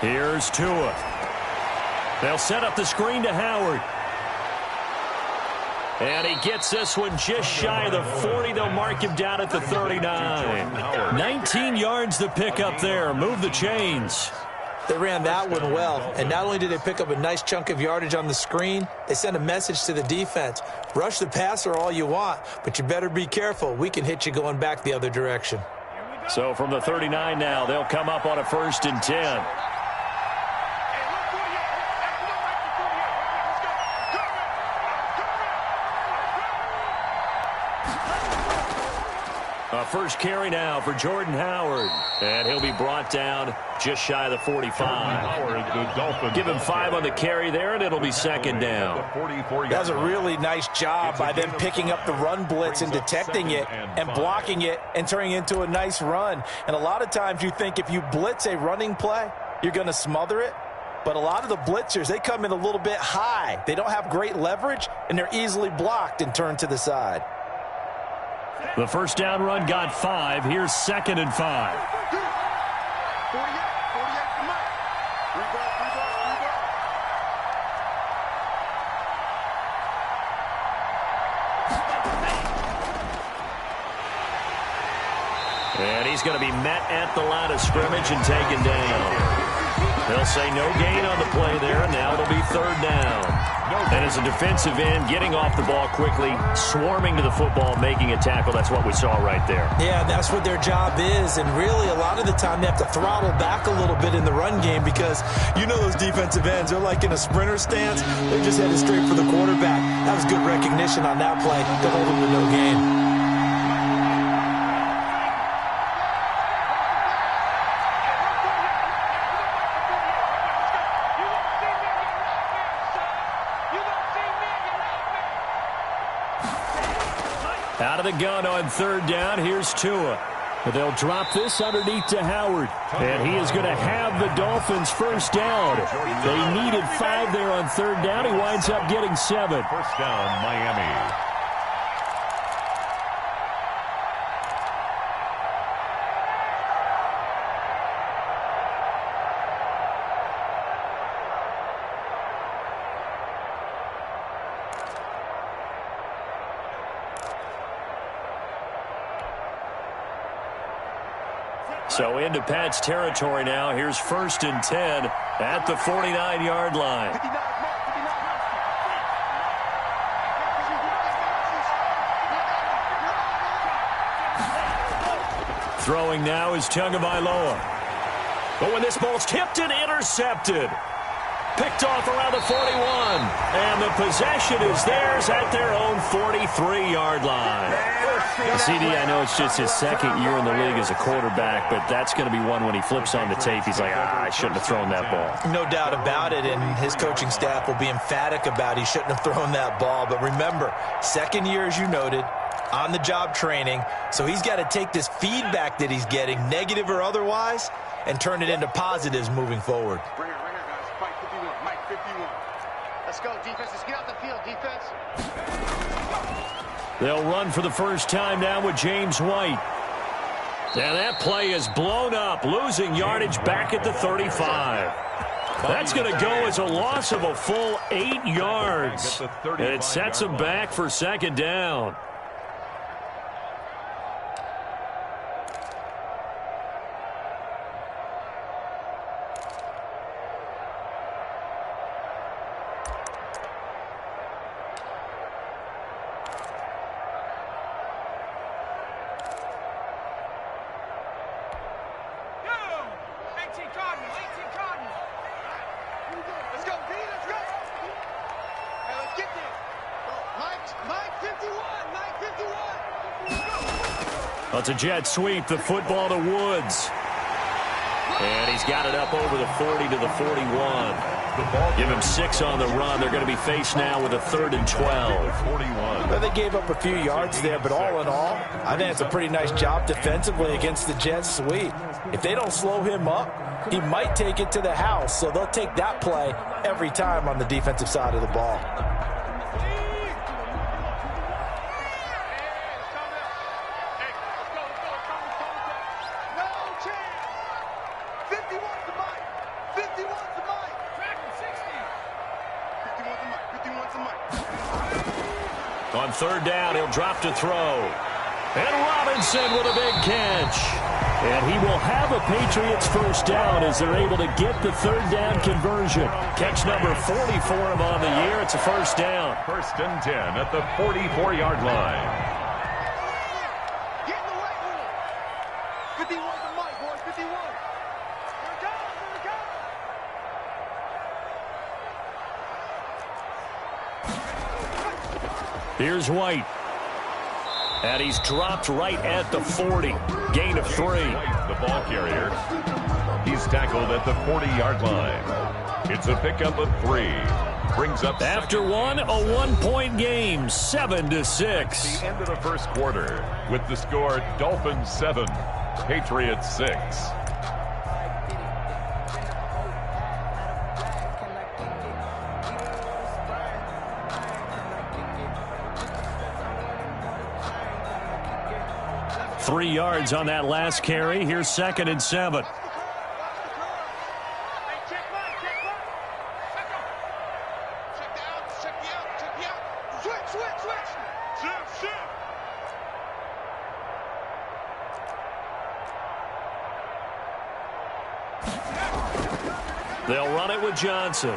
Here's Tua. They'll set up the screen to Howard. And he gets this one just shy of the 40. They'll mark him down at the 39. 19 yards to pick up there. Move the chains. They ran that one well, and not only did they pick up a nice chunk of yardage on the screen, they sent a message to the defense. Rush the passer all you want, but you better be careful. We can hit you going back the other direction. So from the 39 now, they'll come up on a 1st and 10. First carry now for Jordan Howard. And he'll be brought down just shy of the 45. Give him 5 on the carry there, and it'll be 2nd down. That was a really nice job by them picking up the run blitz and detecting it and blocking it and turning it into a nice run. And a lot of times you think if you blitz a running play, you're going to smother it. But a lot of the blitzers, they come in a little bit high. They don't have great leverage, and they're easily blocked and turned to the side. The first down run got 5. Here's 2nd and 5. And he's going to be met at the line of scrimmage and taken down. They'll say no gain on the play there, and now it'll be 3rd down. And as a defensive end, getting off the ball quickly, swarming to the football, making a tackle, that's what we saw right there. Yeah, that's what their job is. And really, a lot of the time, they have to throttle back a little bit in the run game because you know those defensive ends, they're like in a sprinter stance. They're just headed straight for the quarterback. That was good recognition on that play to hold them to no gain. Out of the gun on 3rd down. Here's Tua. But they'll drop this underneath to Howard. And he is going to have the Dolphins first down. They needed 5 there on 3rd down. He winds up getting 7. First down, Miami. So into Pat's territory now. Here's 1st and 10 at the 49-yard line. Throwing now is Tagovailoa. But when this ball's tipped and intercepted. Picked off around the 41. And the possession is theirs at their own 43-yard line. CD, I know it's just his 2nd year in the league as a quarterback, but that's going to be one when he flips on the tape. He's like, I shouldn't have thrown that ball. No doubt about it, and his coaching staff will be emphatic about he shouldn't have thrown that ball. But remember, 2nd year, as you noted, on-the-job training, so he's got to take this feedback that he's getting, negative or otherwise, and turn it into positives moving forward. Right here, guys. Mike 51. Mike 51. Let's go, defense. Let's get out the field, defense. They'll run for the first time now with James White. And that play is blown up, losing yardage back at the 35. That's going to go as a loss of a full 8 yards. And it sets them back for second down. It's a jet sweep, the football to Woods. And he's got it up over the 40 to the 41. Give him 6 on the run. They're going to be faced now with a 3rd and 12. Well, they gave up a few yards there, but all in all, I think it's a pretty nice job defensively against the jet sweep. If they don't slow him up, he might take it to the house, so they'll take that play every time on the defensive side of the ball. On 3rd down, he'll drop to throw. And Robinson with a big catch. And he will have a Patriots first down as they're able to get the 3rd down conversion. Catch number 40 for him on the year. It's a first down. 1st and 10 at the 44-yard line. Get in the right rule. 51's the mic, boys. 51. Here it goes. Here it goes. Here's White. And he's dropped right at the 40. Gain of 3. The ball carrier. He's tackled at the 40-yard line. It's a pickup of 3. Brings up after one, a 1-point game, 7-6. The end of the first quarter with the score Dolphins 7, Patriots 6. Three yards on that last carry. Here's 2nd and 7. They'll run it with Johnson.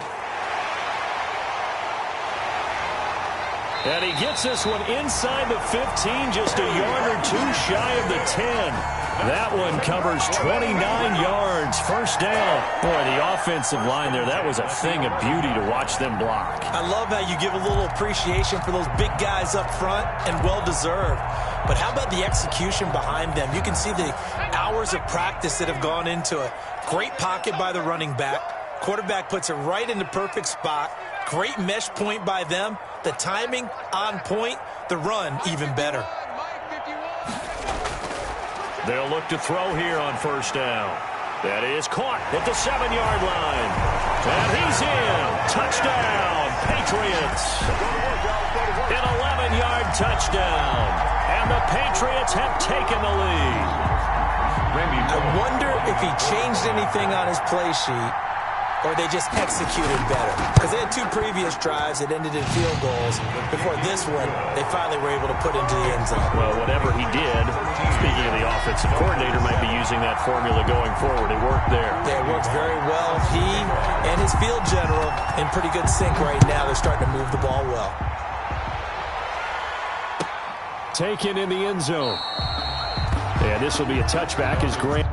And he gets this one inside the 15, just a yard or 2 shy of the 10. That one covers 29 yards. First down. Boy, the offensive line there, that was a thing of beauty to watch them block. I love how you give a little appreciation for those big guys up front, and well-deserved. But how about the execution behind them? You can see the hours of practice that have gone into it. Great pocket by the running back. Quarterback puts it right in the perfect spot. Great mesh point by them. The timing on point. The run even better. They'll look to throw here on first down. That is caught at the 7-yard line. And he's in. Touchdown, Patriots. An 11-yard touchdown. And the Patriots have taken the lead. I wonder if he changed anything on his play sheet, or they just executed better. Because they had 2 previous drives that ended in field goals. Before this one, they finally were able to put into the end zone. Well, whatever he did, speaking of the offensive coordinator, might be using that formula going forward. It worked there. Yeah, it worked very well. He and his field general in pretty good sync right now. They're starting to move the ball well. Taken in the end zone. And this will be a touchback as Grant.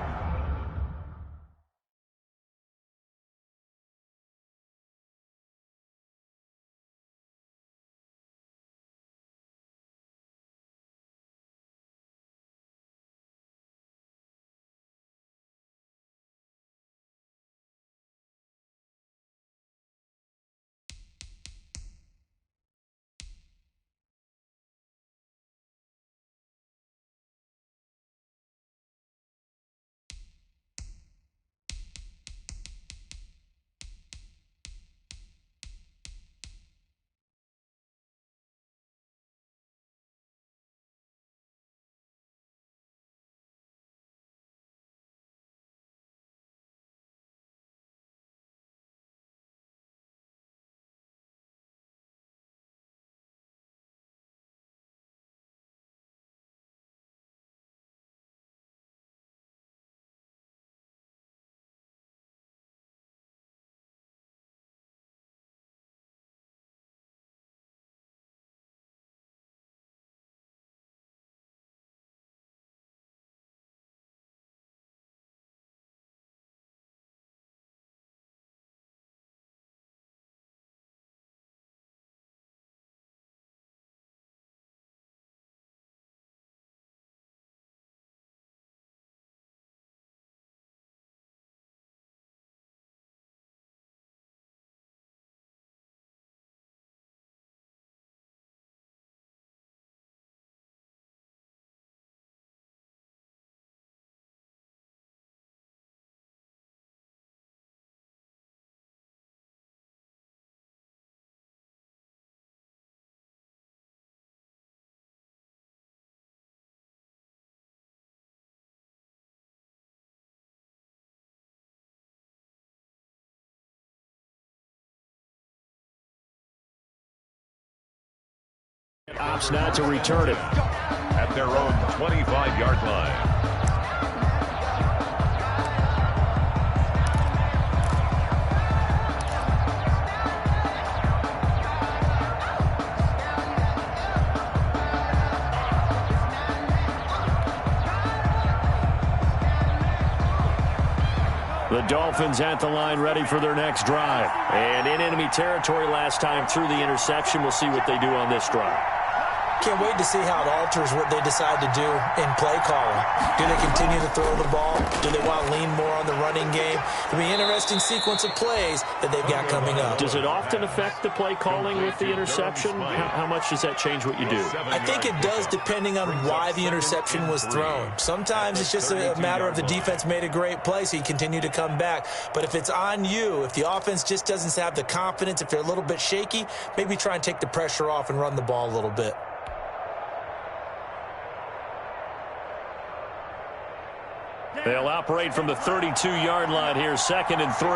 opts not to return it. At their own 25-yard line. The Dolphins at the line ready for their next drive. And in enemy territory last time through the interception. We'll see what they do on this drive. Can't wait to see how it alters what they decide to do in play calling. Do they continue to throw the ball? Do they want to lean more on the running game? It'll be an interesting sequence of plays that they've got coming up. Does it often affect the play calling with the interception? How much does that change what you do? I think it does, depending on why the interception was thrown. Sometimes it's just a matter of the defense made a great play, so you continue to come back. But if it's on you, if the offense just doesn't have the confidence, if they're a little bit shaky, maybe try and take the pressure off and run the ball a little bit. They'll operate from the 32-yard line here, 2nd and 3.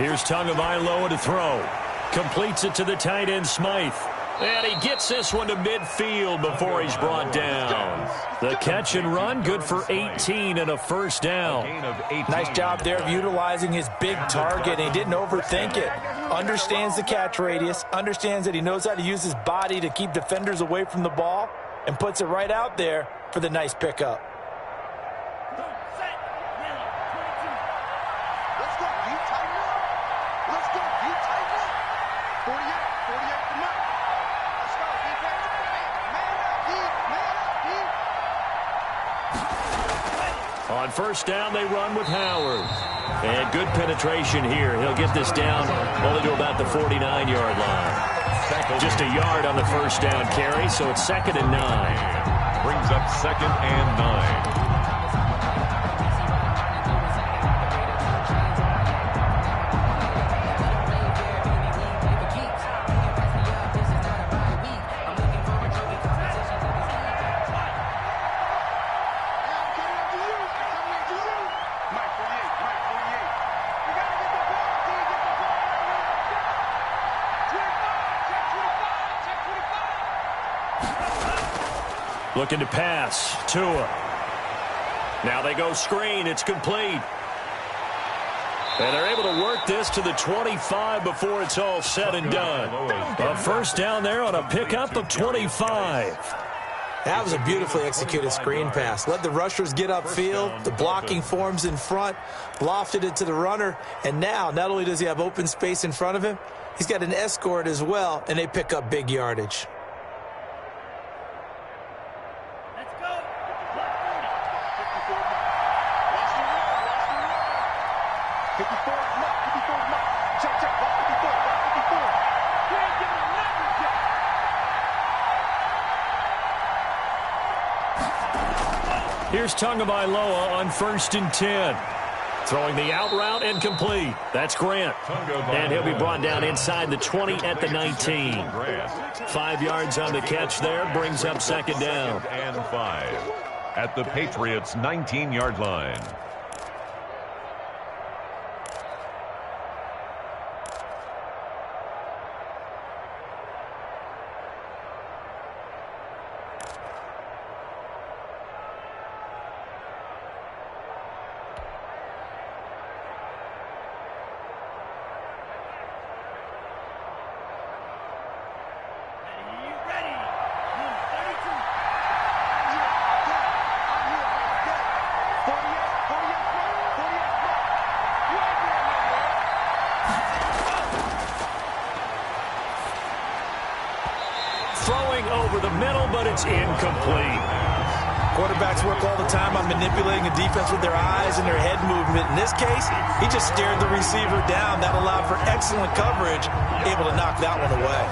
Here's Tagovailoa to throw. Completes it to the tight end, Smythe. And he gets this one to midfield before he's brought down. The catch and run, good for 18 and a first down. Nice job there of utilizing his big target. He didn't overthink it. Understands the catch radius, understands that he knows how to use his body to keep defenders away from the ball, and puts it right out there for the nice pickup. On first down, they run with Howard. And good penetration here. He'll get this down only to about the 49-yard line. Just a yard on the first down carry, so it's 2nd and 9. Brings up 2nd and 9. Looking to pass. Tua. Now they go screen. It's complete. And they're able to work this to the 25 before it's all said and done. A first down there on a pickup of 25. That was a beautifully executed screen pass. Let the rushers get upfield. The blocking forms in front. Lofted it to the runner. And now, not only does he have open space in front of him, he's got an escort as well, and they pick up big yardage. Here's Tagovailoa on 1st and 10. Throwing the out route and complete. That's Grant. And he'll be brought down inside the 20 at the 19. 5 yards on the catch there. Brings up 2nd down. And 5 at the Patriots' 19-yard line. Over the middle, but it's incomplete. Quarterbacks work all the time on manipulating a defense with their eyes and their head movement. In this case, he just stared the receiver down. That allowed for excellent coverage, able to knock that one away.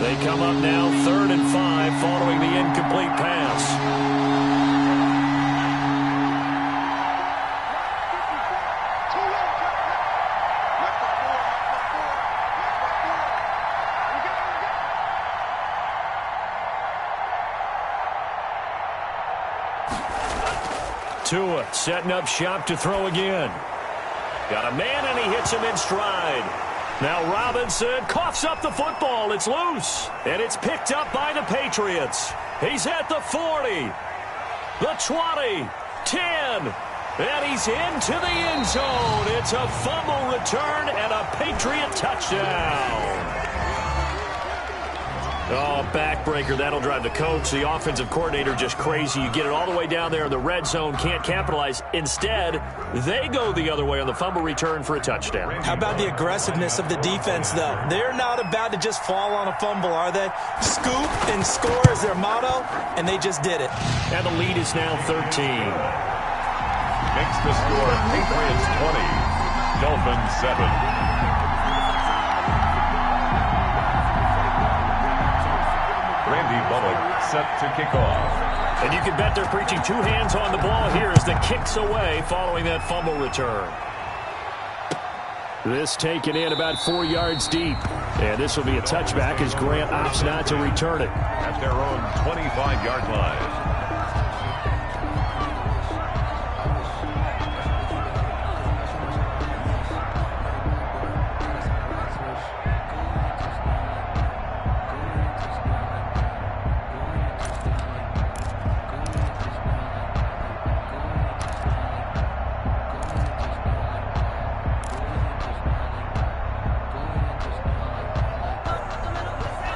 They come up now 3rd and 5 following the incomplete pass. Tua setting up shop to throw again. Got a man, and he hits him in stride. Now Robinson coughs up the football. It's loose, and it's picked up by the Patriots. He's at the 40, the 20, 10, and he's into the end zone. It's a fumble return and a Patriot touchdown. Oh, backbreaker. That'll drive the coach, the offensive coordinator, just crazy. You get it all the way down there in the red zone, can't capitalize. Instead, they go the other way on the fumble return for a touchdown. How about the aggressiveness of the defense, though? They're not about to just fall on a fumble, are they? Scoop and score is their motto, and they just did it. And the lead is now 13. Makes the score Patriots 20, Dolphins 7. Randy Bullock set to kick off. And you can bet they're preaching two hands on the ball here as the kick's away following that fumble return. This taken in about 4 yards deep. And this will be a touchback as Grant opts not to return it. At their own 25-yard line.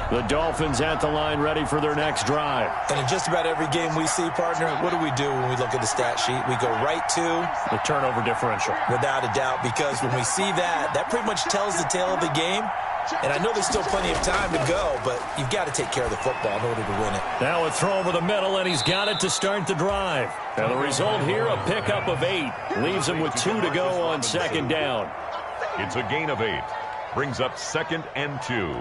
The Dolphins at the line ready for their next drive. And in just about every game we see, partner, what do we do when we look at the stat sheet? We go right to the turnover differential. Without a doubt, because when we see that, that pretty much tells the tale of the game. And I know there's still plenty of time to go, but you've got to take care of the football in order to win it. Now a throw over the middle, and he's got it to start the drive. And the result here, a pickup of 8. Leaves him with 2 to go on second down. It's a gain of 8. Brings up 2nd and 2.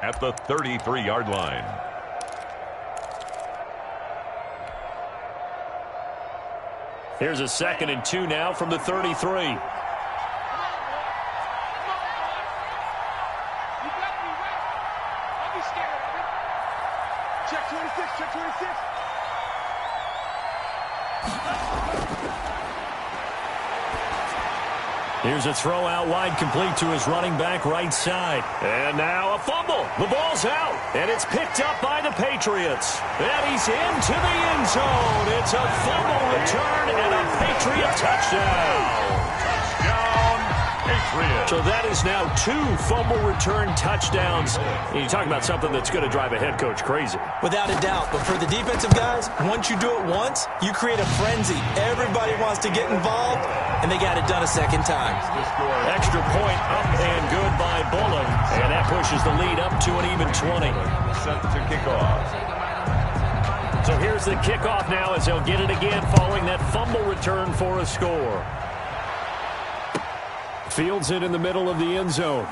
At the 33-yard line. Here's a 2nd and 2 now from the 33. You got me, Ray. Don't be scared of it. Check 26, check 26. Here's a throw out wide, complete to his running back right side. And now a fumble. The ball's out, and it's picked up by the Patriots. And he's into the end zone. It's a fumble return and a Patriot touchdown. Patriots. So that is now 2 fumble return touchdowns. And you talk about something that's going to drive a head coach crazy. Without a doubt. But for the defensive guys, once you do it once, you create a frenzy. Everybody wants to get involved, and they got it done a second time. Extra point up and good by Bullock. And that pushes the lead up to an even 20. Set to kick off. So here's the kickoff now as they'll get it again following that fumble return for a score. Fields it in the middle of the end zone.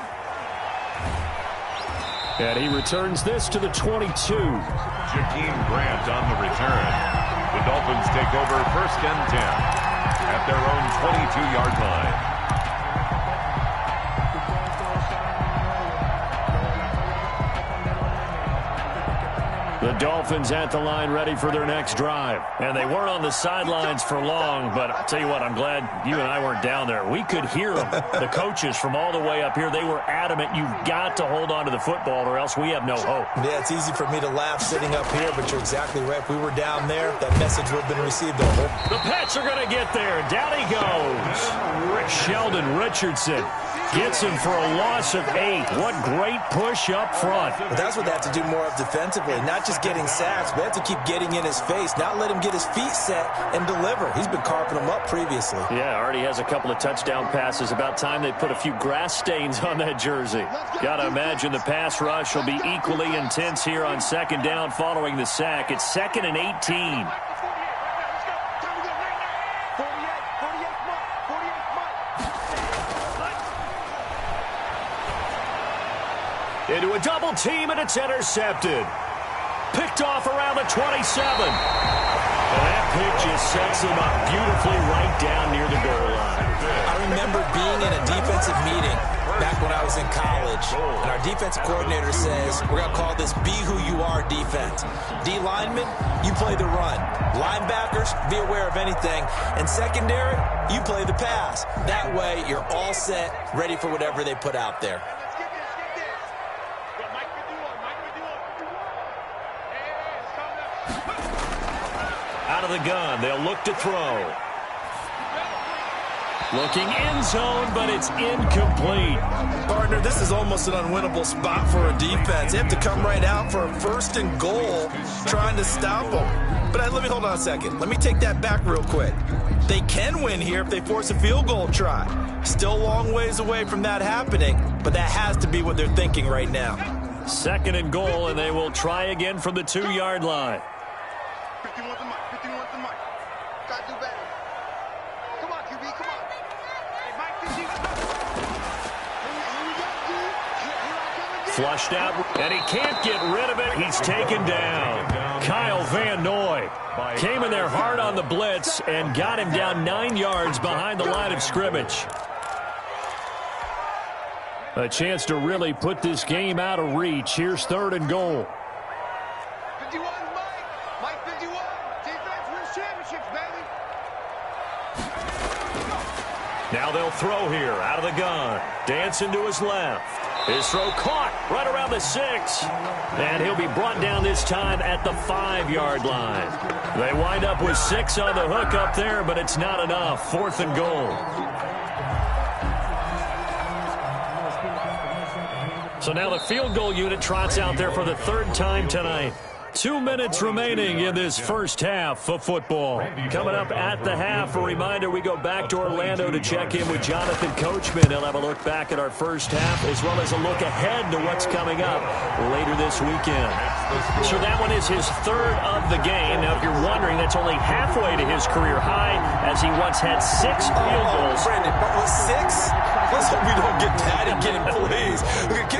And he returns this to the 22. Jakeem Grant on the return. The Dolphins take over 1st and 10 at their own 22-yard line. The Dolphins at the line ready for their next drive. And they weren't on the sidelines for long, but I'll tell you what, I'm glad you and I weren't down there. We could hear them, the coaches from all the way up here. They were adamant, you've got to hold on to the football or else we have no hope. Yeah, it's easy for me to laugh sitting up here, but you're exactly right. If we were down there, that message would have been received over. The Pats are going to get there. Down he goes. Sheldon Richardson gets him for a loss of 8. What great push up front. But that's what they have to do more of defensively, not just getting sacks, but they have to keep getting in his face, not let him get his feet set and deliver. He's been carving them up previously. Yeah, already has a couple of touchdown passes. About time they put a few grass stains on that jersey. Got to imagine the pass rush will be equally intense here on second down following the sack. It's 2nd and 18. Into a double team, and it's intercepted. Picked off around the 27. And that pick just sets him up beautifully right down near the goal line. I remember being in a defensive meeting back when I was in college. And our defensive coordinator says, we're going to call this be who you are defense. D linemen, you play the run. Linebackers, be aware of anything. And secondary, you play the pass. That way, you're all set, ready for whatever they put out there. Out of the gun, they'll look to throw. Looking end zone, but it's incomplete. Partner, this is almost an unwinnable spot for a defense. They have to come right out for a 1st and goal, trying to stop them. But let me hold on a second. Let me take that back real quick. They can win here if they force a field goal try. Still a long ways away from that happening, but that has to be what they're thinking right now. 2nd and goal, and they will try again from the 2-yard line. 51 the mic. 51 the mic. Gotta do better. Come on, QB, come on. Hey, Mike, 50. Here we go, dude. Here I come again. Flushed out, and he can't get rid of it. He's taken down. Kyle Van Noy came in there hard on the blitz and got him down 9 yards behind the line of scrimmage. A chance to really put this game out of reach. Here's 3rd and goal. 51, Mike 51. Defense wins championships, baby. Now they'll throw here out of the gun. Dancing to his left. His throw caught right around the 6. And he'll be brought down this time at the 5-yard line. They wind up with 6 on the hook up there, but it's not enough. 4th and goal. So now the field goal unit trots out there for the 3rd time tonight. 2 minutes remaining in this first half of football. Coming up at the half, a reminder, we go back to Orlando to check in with Jonathan Coachman. He'll have a look back at our first half as well as a look ahead to what's coming up later this weekend. So that one is his 3rd of the game. Now, if you're wondering, that's only halfway to his career high as he once had 6 field goals. Brandon, 6? Let's hope we don't get that again, please.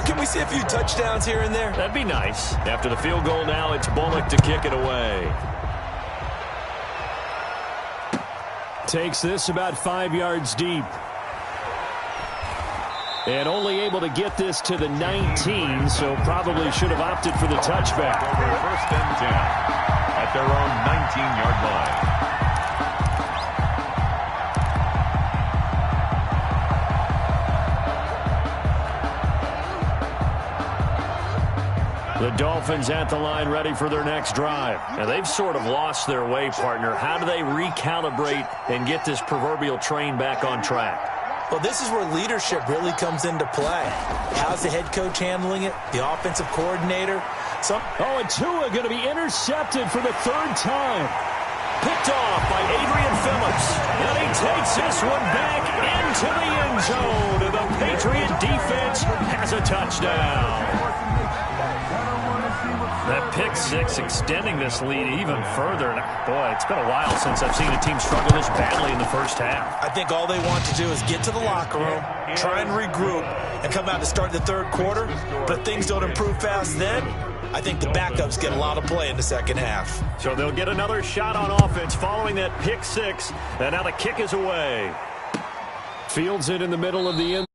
Can we see a few touchdowns here and there? That'd be nice. After the field goal now, it's Bullock to kick it away. Takes this about 5 yards deep. And only able to get this to the 19, so probably should have opted for the touchback. 1st and 10 at their own 19-yard line. The Dolphins at the line ready for their next drive. And they've sort of lost their way, partner. How do they recalibrate and get this proverbial train back on track? Well, this is where leadership really comes into play. How's the head coach handling it? The offensive coordinator? And Tua going to be intercepted for the 3rd time. Picked off by Adrian Phillips. And he takes this one back into the end zone. And the Patriot defense has a touchdown. That pick 6 extending this lead even further. And boy, it's been a while since I've seen a team struggle this badly in the first half. I think all they want to do is get to the locker room, try and regroup, and come out to start the 3rd quarter. But if things don't improve fast then, I think the backups get a lot of play in the 2nd half. So they'll get another shot on offense following that pick 6. And now the kick is away. Fields it in the middle of the end.